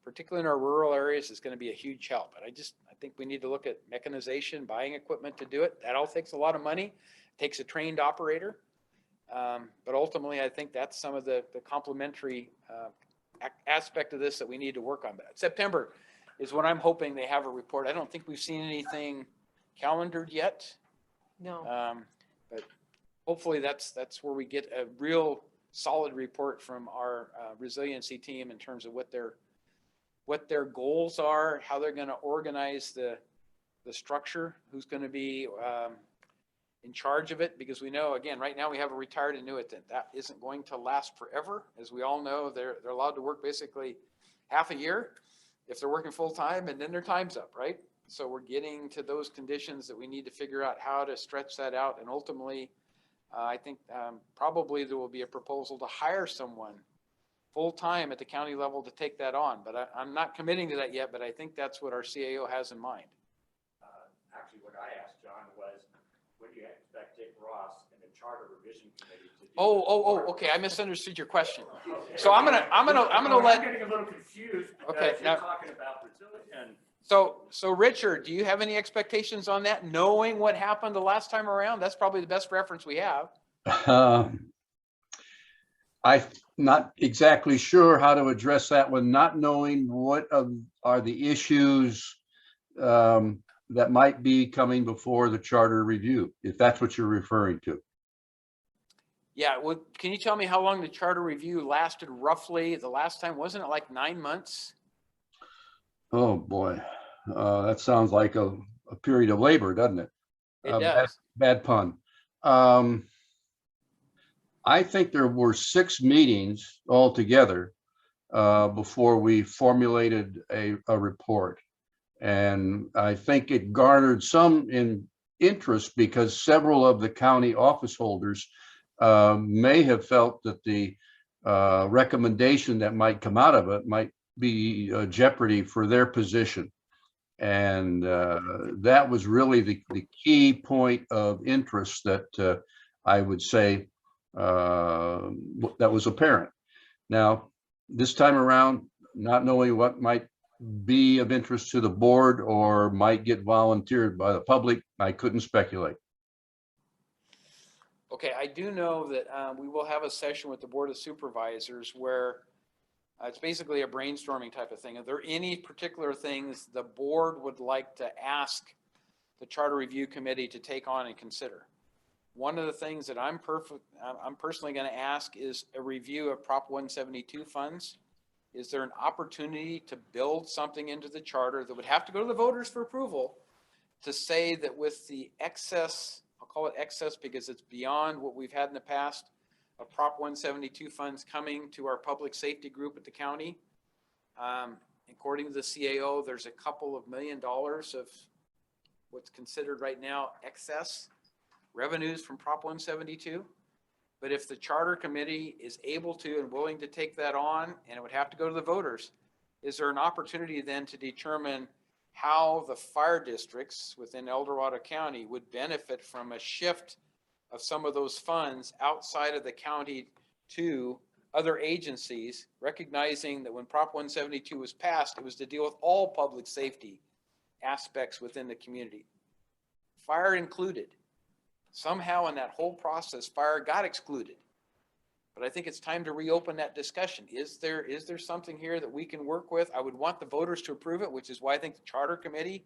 particularly in our rural areas, is going to be a huge help. But I think we need to look at mechanization, buying equipment to do it. That all takes a lot of money. It takes a trained operator. But ultimately, I think that's some of the complementary aspect of this that we need to work on. But September is when I'm hoping they have a report. I don't think we've seen anything calendared yet. No. But hopefully that's where we get a real solid report from our resiliency team in terms of what their goals are, how they're going to organize the structure, who's going to be in charge of it. Because we know, again, right now we have a retired annuitant. That isn't going to last forever. As we all know, they're allowed to work basically half a year if they're working full time, and then their time's up, right? So we're getting to those conditions that we need to figure out how to stretch that out. And ultimately, I think probably there will be a proposal to hire someone full time at the county level to take that on. But I'm not committing to that yet, but I think that's what our CAO has in mind. Actually, what I asked John was, when do you expect Dick Ross and the Charter Revision Committee to do? Okay. I misunderstood your question. So I'm gonna let. I'm getting a little confused Okay, because you're talking about resilience. So Richard, do you have any expectations on that? Knowing what happened the last time around, that's probably the best reference we have. I'm not exactly sure how to address that one, not knowing what are the issues that might be coming before the charter review, if that's what you're referring to. Yeah, well, can you tell me how long the charter review lasted roughly? The last time, wasn't it like 9 months? Oh, boy. That sounds like a period of labor, doesn't it? It does. Bad pun. I think there were 6 meetings altogether before we formulated a report. And I think it garnered some interest because several of the county office holders may have felt that the recommendation that might come out of it might be a jeopardy for their position. And that was really the key point of interest that I would say that was apparent. Now, this time around, not knowing what might be of interest to the board or might get volunteered by the public, I couldn't speculate. Okay, I do know that we will have a session with the Board of Supervisors where it's basically a brainstorming type of thing. Are there any particular things the board would like to ask the Charter Review Committee to take on and consider? One of the things that I'm personally going to ask is a review of Prop 172 funds. Is there an opportunity to build something into the charter that would have to go to the voters for approval to say that with the excess, I'll call it excess because it's beyond what we've had in the past, of Prop 172 funds coming to our public safety group at the county. According to the CAO, there's a couple of $1 million of what's considered right now excess revenues from Prop 172. But if the charter committee is able to and willing to take that on, and it would have to go to the voters, is there an opportunity then to determine how the fire districts within El Dorado County would benefit from a shift of some of those funds outside of the county to other agencies, recognizing that when Prop 172 was passed, it was to deal with all public safety aspects within the community, fire included. Somehow in that whole process, fire got excluded. But I think it's time to reopen that discussion. Is there something here that we can work with? I would want the voters to approve it, which is why I think the charter committee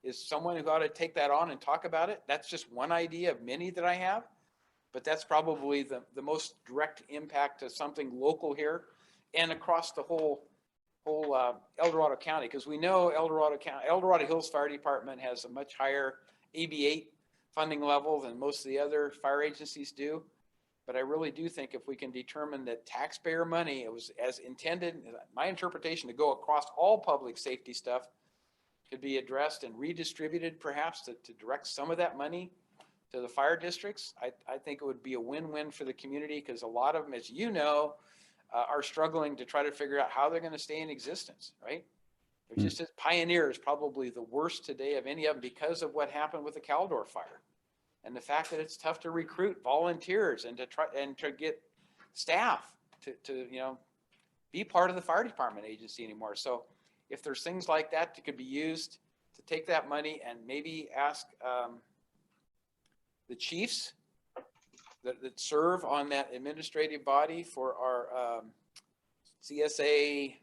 is someone who ought to take that on and talk about it. That's just one idea of many that I have, but that's probably the most direct impact to something local here and across the whole El Dorado County, because we know El Dorado Hills Fire Department has a much higher AB8 funding level than most of the other fire agencies do. But I really do think if we can determine that taxpayer money, it was as intended, my interpretation, to go across all public safety stuff, could be addressed and redistributed perhaps to direct some of that money to the fire districts. I think it would be a win-win for the community, because a lot of them, as you know, are struggling to try to figure out how they're going to stay in existence, right? They're just as pioneers, probably the worst today of any of them because of what happened with the Caldor fire. And the fact that it's tough to recruit volunteers and to get staff to be part of the fire department agency anymore. So if there's things like that that could be used to take that money and maybe ask the chiefs that serve on that administrative body for our CSA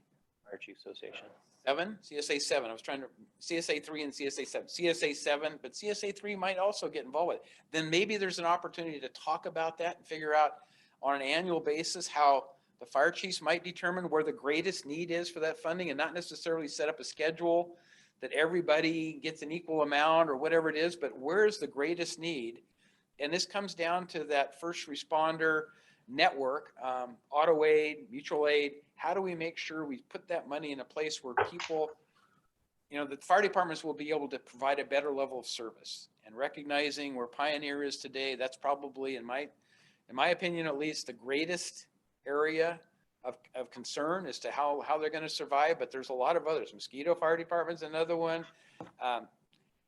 Fire Chief Association. CSA 7. I was trying to CSA 3 and CSA 7. CSA 7, but CSA 3 might also get involved with it. Then maybe there's an opportunity to talk about that and figure out on an annual basis how the fire chiefs might determine where the greatest need is for that funding, and not necessarily set up a schedule that everybody gets an equal amount or whatever it is, but where's the greatest need? And this comes down to that first responder network, auto aid, mutual aid. How do we make sure we put that money in a place where people, the fire departments will be able to provide a better level of service? And recognizing where Pioneer is today, that's probably, in my opinion at least, the greatest area of concern as to how they're going to survive. But there's a lot of others. Mosquito Fire Department's another one.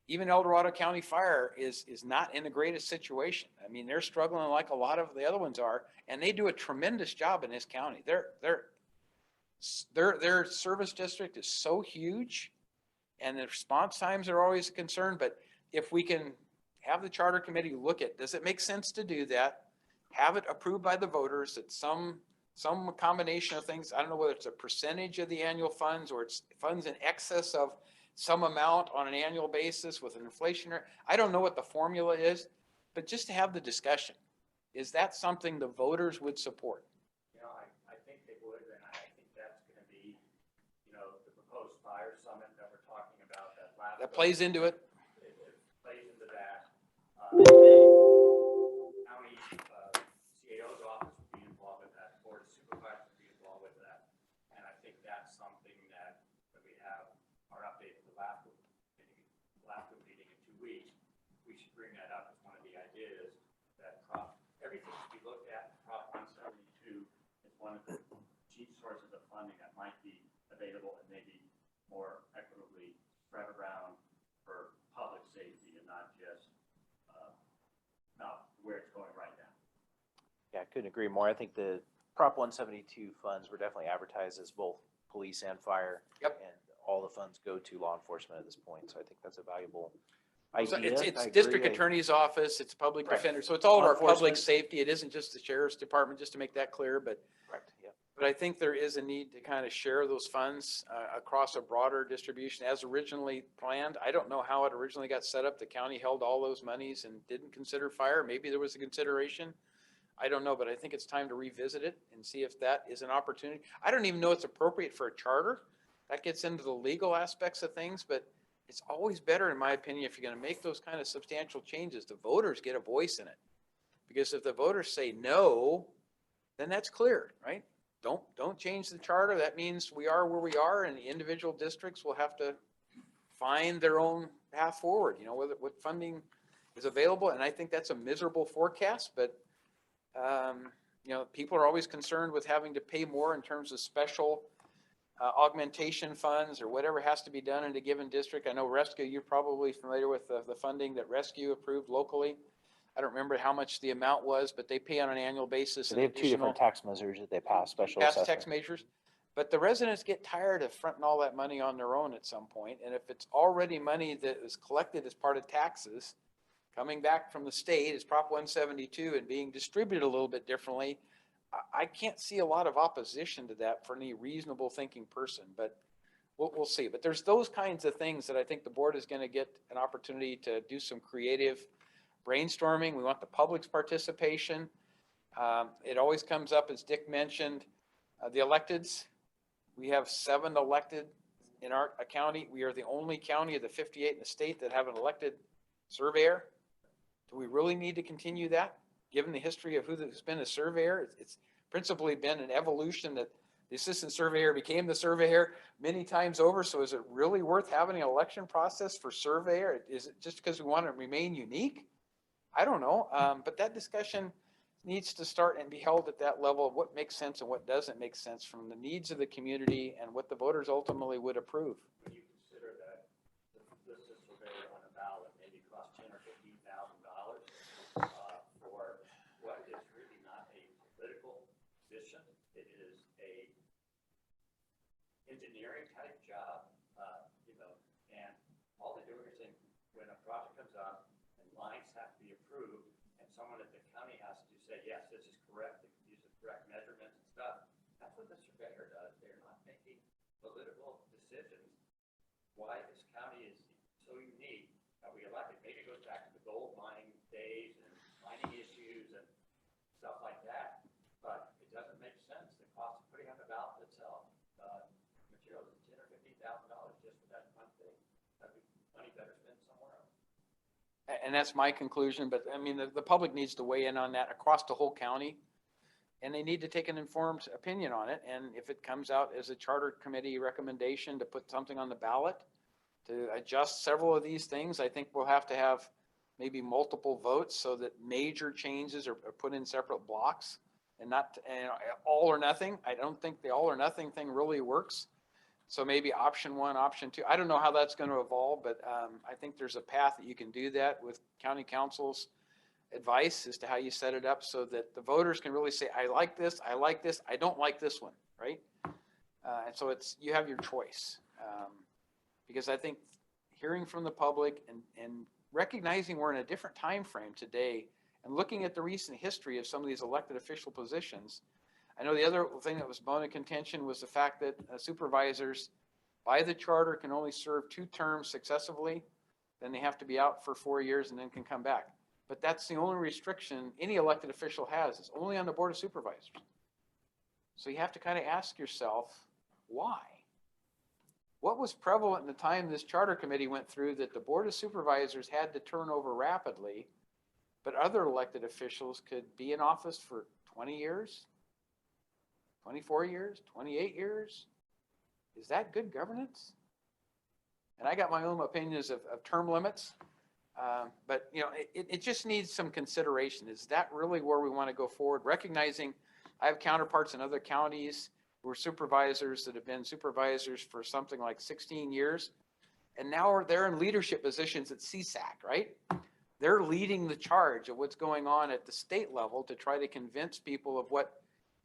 Even El Dorado County Fire is not in the greatest situation. I mean, they're struggling like a lot of the other ones are, and they do a tremendous job in this county. Their service district is so huge, and the response times are always a concern. But if we can have the charter committee look at, does it make sense to do that? have it approved by the voters at some combination of things. I don't know whether it's a percentage of the annual funds or it's funds in excess of some amount on an annual basis with an inflationary. I don't know what the formula is, but just to have the discussion, is that something the voters would support? You know, I think they would, and I think that's gonna be, you know, the proposed fire summit that we're talking about, that last. That plays into it. It plays into that. County, CAO's office would be involved with that, board of supervisors would be involved with that. And I think that's something that we have our update at the last meeting in 2 weeks. We should bring that up as one of the ideas that everything should be looked at. Prop 172 is one of the chief sources of funding that might be available and maybe more equitably spread around for public safety and not just not where it's going right now. Yeah, I couldn't agree more. I think the Prop 172 funds were definitely advertised as both police and fire. Yep. And all the funds go to law enforcement at this point. So I think that's a valuable So idea. it's I district agree. attorney's office, it's public Correct. defender. So it's all of Law our public enforcement. safety. It isn't just the sheriff's department, just to make that clear, but Correct, yeah. I think there is a need to kind of share those funds across a broader distribution as originally planned. I don't know how it originally got set up. The county held all those monies and didn't consider fire. Maybe there was a consideration. I don't know, but I think it's time to revisit it and see if that is an opportunity. I don't even know it's appropriate for a charter. That gets into the legal aspects of things, but it's always better, in my opinion, if you're going to make those kind of substantial changes, the voters get a voice in it. Because if the voters say no, then that's clear, right? Don't change the charter. That means we are where we are, and the individual districts will have to find their own path forward, you know, what funding is available. And I think that's a miserable forecast, but, you know, people are always concerned with having to pay more in terms of special augmentation funds or whatever has to be done in a given district. I know Rescue, you're probably familiar with the funding that Rescue approved locally. I don't remember how much the amount was, but they pay on an annual basis. So they have two different tax measures that they pass, special Past assessment. tax measures, but the residents get tired of fronting all that money on their own at some point. And if it's already money that is collected as part of taxes, coming back from the state as Prop 172 and being distributed a little bit differently, I can't see a lot of opposition to that for any reasonable thinking person, but we'll see. But there's those kinds of things that I think the board is going to get an opportunity to do some creative brainstorming. We want the public's participation. It always comes up, as Dick mentioned, the electeds. We have 7 elected in our county. We are the only county of the 58 in the state that have an elected surveyor. Do we really need to continue that? Given the history of who's been a surveyor, it's principally been an evolution that the assistant surveyor became the surveyor many times over. So is it really worth having an election process for surveyor? Is it just because we want to remain unique? I don't know, but that discussion needs to start and be held at that level of what makes sense and what doesn't make sense from the needs of the community and what the voters ultimately would approve. When you consider that this surveyor on a ballot maybe cost $10,000 or $15,000 for what is really not a political position, it is a engineering type job, you know, and all they're doing is saying when a project comes up and lines have to be approved, and someone at the county has to say, yes, this is correct, they can use the correct measurements and stuff. That's what the surveyor does. They're not making political decisions. Why this county is so unique that we elected. Maybe it goes back to the gold mining days and mining issues and stuff like that, but it doesn't make sense. The cost of putting on the ballot itself, materials is $10,000 or $15,000 just for that one thing. That'd be money better spent somewhere else. And that's my conclusion, but I mean, the public needs to weigh in on that across the whole county. And they need to take an informed opinion on it. And if it comes out as a charter committee recommendation to put something on the ballot to adjust several of these things, I think we'll have to have maybe multiple votes so that major changes are put in separate blocks and not all or nothing. I don't think the all or nothing thing really works. So maybe option 1, option 2. I don't know how that's going to evolve, but I think there's a path that you can do that with county council's advice as to how you set it up so that the voters can really say, I like this, I don't like this one, right? And so you have your choice. Because I think hearing from the public and recognizing we're in a different time frame today And looking at the recent history of some of these elected official positions, I know the other thing that was bone of contention was the fact that supervisors by the charter can only serve 2 terms successively. Then they have to be out for 4 years and then can come back. But that's the only restriction any elected official has. It's only on the Board of Supervisors. So you have to kind of ask yourself, why? What was prevalent in the time this charter committee went through that the Board of Supervisors had to turn over rapidly, but other elected officials could be in office for 20 years, 24 years, 28 years? Is that good governance? And I got my own opinions of term limits, but you know, it just needs some consideration. Is that really where we want to go forward? Recognizing I have counterparts in other counties who are supervisors that have been supervisors for something like 16 years, and now they're in leadership positions at CSAC, right? They're leading the charge of what's going on at the state level to try to convince people of what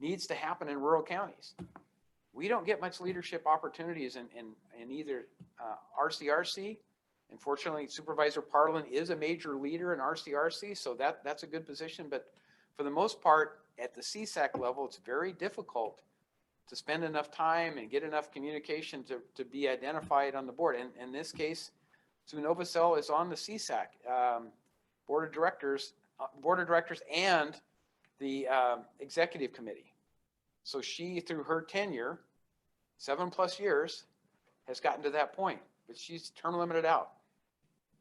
needs to happen in rural counties. We don't get much leadership opportunities in either RCRC. Unfortunately, Supervisor Parlin is a major leader in RCRC, so that's a good position. But for the most part, at the CSAC level, it's very difficult to spend enough time and get enough communication to be identified on the board. And in this case, Sue Novosel is on the CSAC board of directors and the executive committee. So she, through her tenure, 7+ years, has gotten to that point, but she's term limited out.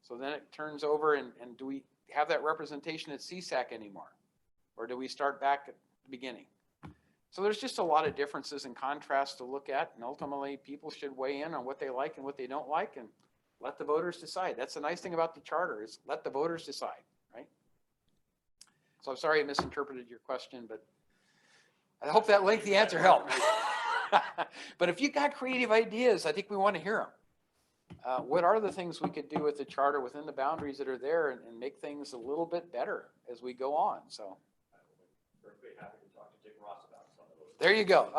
So then it turns over, and do we have that representation at CSAC anymore? Or do we start back at the beginning? So there's just a lot of differences and contrasts to look at, and ultimately people should weigh in on what they like and what they don't like and let the voters decide. That's the nice thing about the charter, is let the voters decide, right? So I'm sorry I misinterpreted your question, but I hope that lengthy answer helped. But if you got creative ideas, I think we want to hear them. What are the things we could do with the charter within the boundaries that are there and make things a little bit better as we go on? So Perfectly happy to talk to Dick Ross about some of those. there you go.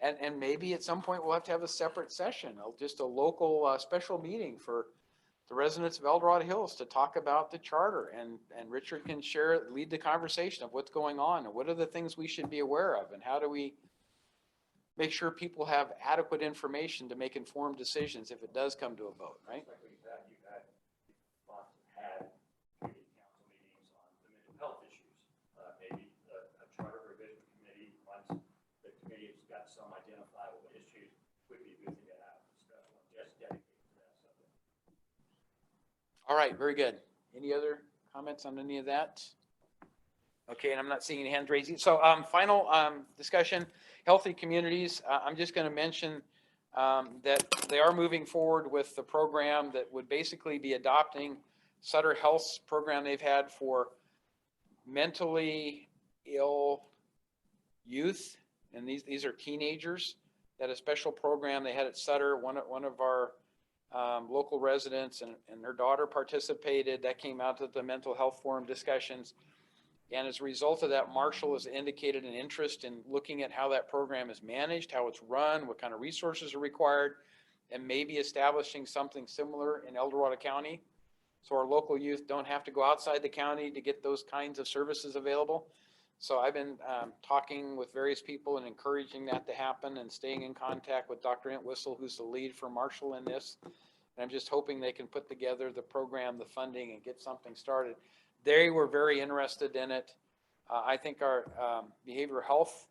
And maybe at some point we'll have to have a separate session, just a local special meeting for the residents of El Dorado Hills to talk about the charter, and Richard can lead the conversation of what's going on and what are the things we should be aware of and how do we make sure people have adequate information to make informed decisions if it does come to a vote, right? You've had community council meetings on the mental health issues. Maybe a charter revision committee, once the committee's got some identifiable issues, would be a good thing to have a special one just dedicated to that subject. All right, very good. Any other comments on any of that? Okay, and I'm not seeing any hands raising. So final discussion, healthy communities. I'm just going to mention that they are moving forward with the program that would basically be adopting Sutter Health's program they've had for mentally ill youth. And these are teenagers. That a special program they had at Sutter. One of our local residents and their daughter participated. That came out at the mental health forum discussions. And as a result of that, Marshall has indicated an interest in looking at how that program is managed, how it's run, what kind of resources are required, and maybe establishing something similar in El Dorado County. So our local youth don't have to go outside the county to get those kinds of services available. So I've been talking with various people and encouraging that to happen and staying in contact with Dr. Entwistle, who's the lead for Marshall in this. And I'm just hoping they can put together the program, the funding, and get something started. They were very interested in it. I think our behavioral health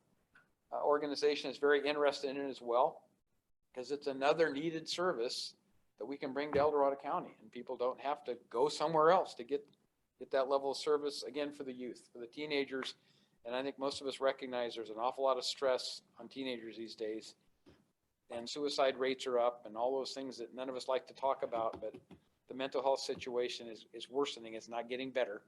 organization is very interested in it as well, because it's another needed service that we can bring to El Dorado County, and people don't have to go somewhere else to get that level of service, again, for the youth, for the teenagers. And I think most of us recognize there's an awful lot of stress on teenagers these days, and suicide rates are up and all those things that none of us like to talk about, but the mental health situation is worsening. It's not getting better.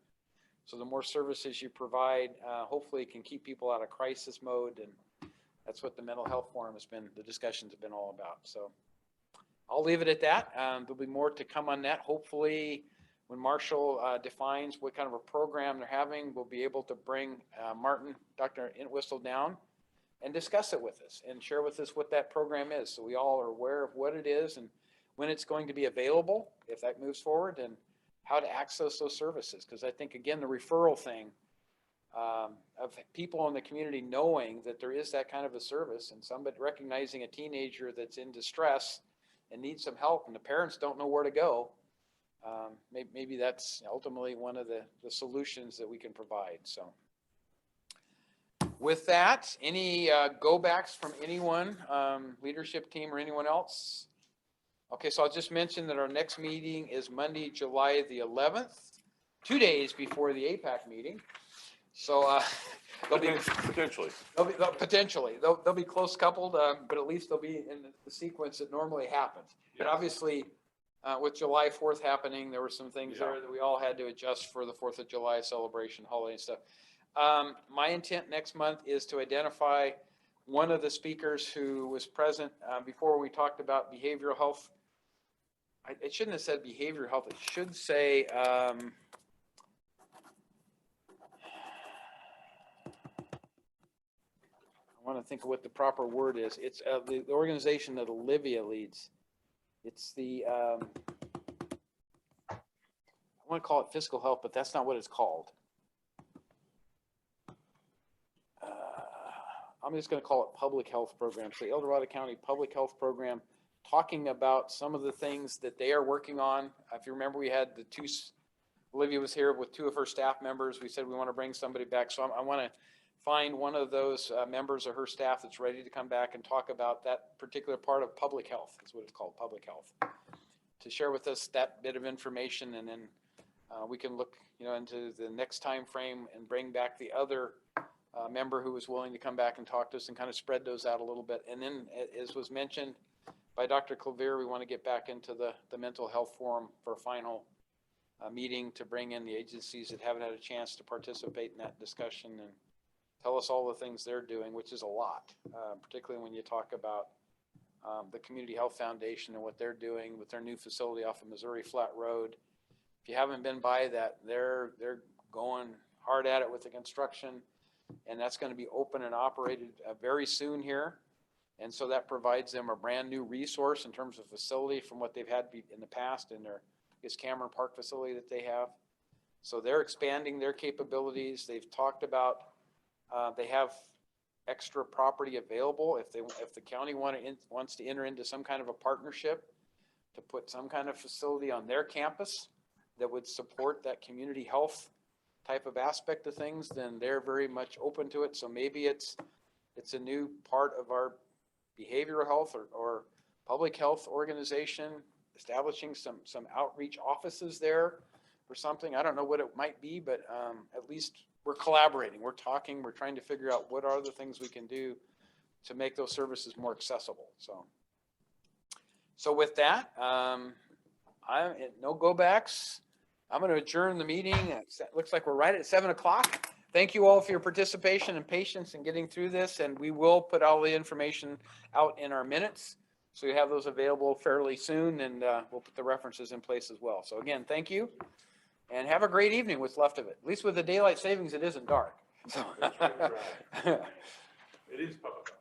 So the more services you provide, hopefully can keep people out of crisis mode. And that's what the mental health forum has been, the discussions have been all about. So I'll leave it at that. There'll be more to come on that. Hopefully when Marshall defines what kind of a program they're having, we'll be able to bring Dr. Entwistle down and discuss it with us and share with us what that program is. So we all are aware of what it is and when it's going to be available, if that moves forward, and how to access those services. Because I think, again, the referral thing, of people in the community knowing that there is that kind of a service, and somebody recognizing a teenager that's in distress and needs some help, and the parents don't know where to go. Maybe that's ultimately one of the solutions that we can provide. So with that, any go backs from anyone, leadership team or anyone else? Okay, so I'll just mention that our next meeting is Monday, July the 11th, 2 days before the APAC meeting. So they'll be potentially they'll be close coupled, but at least they'll be in the sequence that normally happens. But obviously, with July 4th happening, there were some things there that we all had to adjust for the 4th of July celebration, holiday and stuff. My intent next month is to identify one of the speakers who was present before we talked about behavioral health. It shouldn't have said behavioral health. It should say, I want to think of what the proper word is. It's the organization that Olivia leads. It's the, I want to call it physical health, but that's not what it's called. I'm just going to call it public health program. So El Dorado County Public Health Program, talking about some of the things that they are working on. If you remember, we had Olivia was here with 2 of her staff members. We said we want to bring somebody back. So I want to find one of those members of her staff that's ready to come back and talk about that particular part of public health, is what it's called, public health, to share with us that bit of information. And then we can look, into the next time frame and bring back the other member who was willing to come back and talk to us and kind of spread those out a little bit. And then, as was mentioned by Dr. Clavier, we want to get back into the mental health forum for a final meeting to bring in the agencies that haven't had a chance to participate in that discussion and tell us all the things they're doing, which is a lot, particularly when you talk about the Community Health Foundation and what they're doing with their new facility off of Missouri Flat Road. If you haven't been by that, they're going hard at it with the construction, and that's going to be open and operated very soon here. And so that provides them a brand new resource in terms of facility from what they've had in the past in their Cameron Park facility that they have. So they're expanding their capabilities. They've talked about, they have extra property available if the county wants to enter into some kind of a partnership to put some kind of facility on their campus that would support that community health type of aspect of things, then they're very much open to it. So maybe it's a new part of our behavioral health or public health organization, establishing some outreach offices there or something. I don't know what it might be, but at least we're collaborating, we're talking, we're trying to figure out what are the things we can do to make those services more accessible. So with that, no go backs. I'm going to adjourn the meeting. It looks like we're right at 7 o'clock. Thank you all for your participation and patience in getting through this, and we will put all the information out in our minutes. So you have those available fairly soon, and we'll put the references in place as well. So again, thank you, and have a great evening what's left of it. At least with the daylight savings, it isn't dark. So. It is public.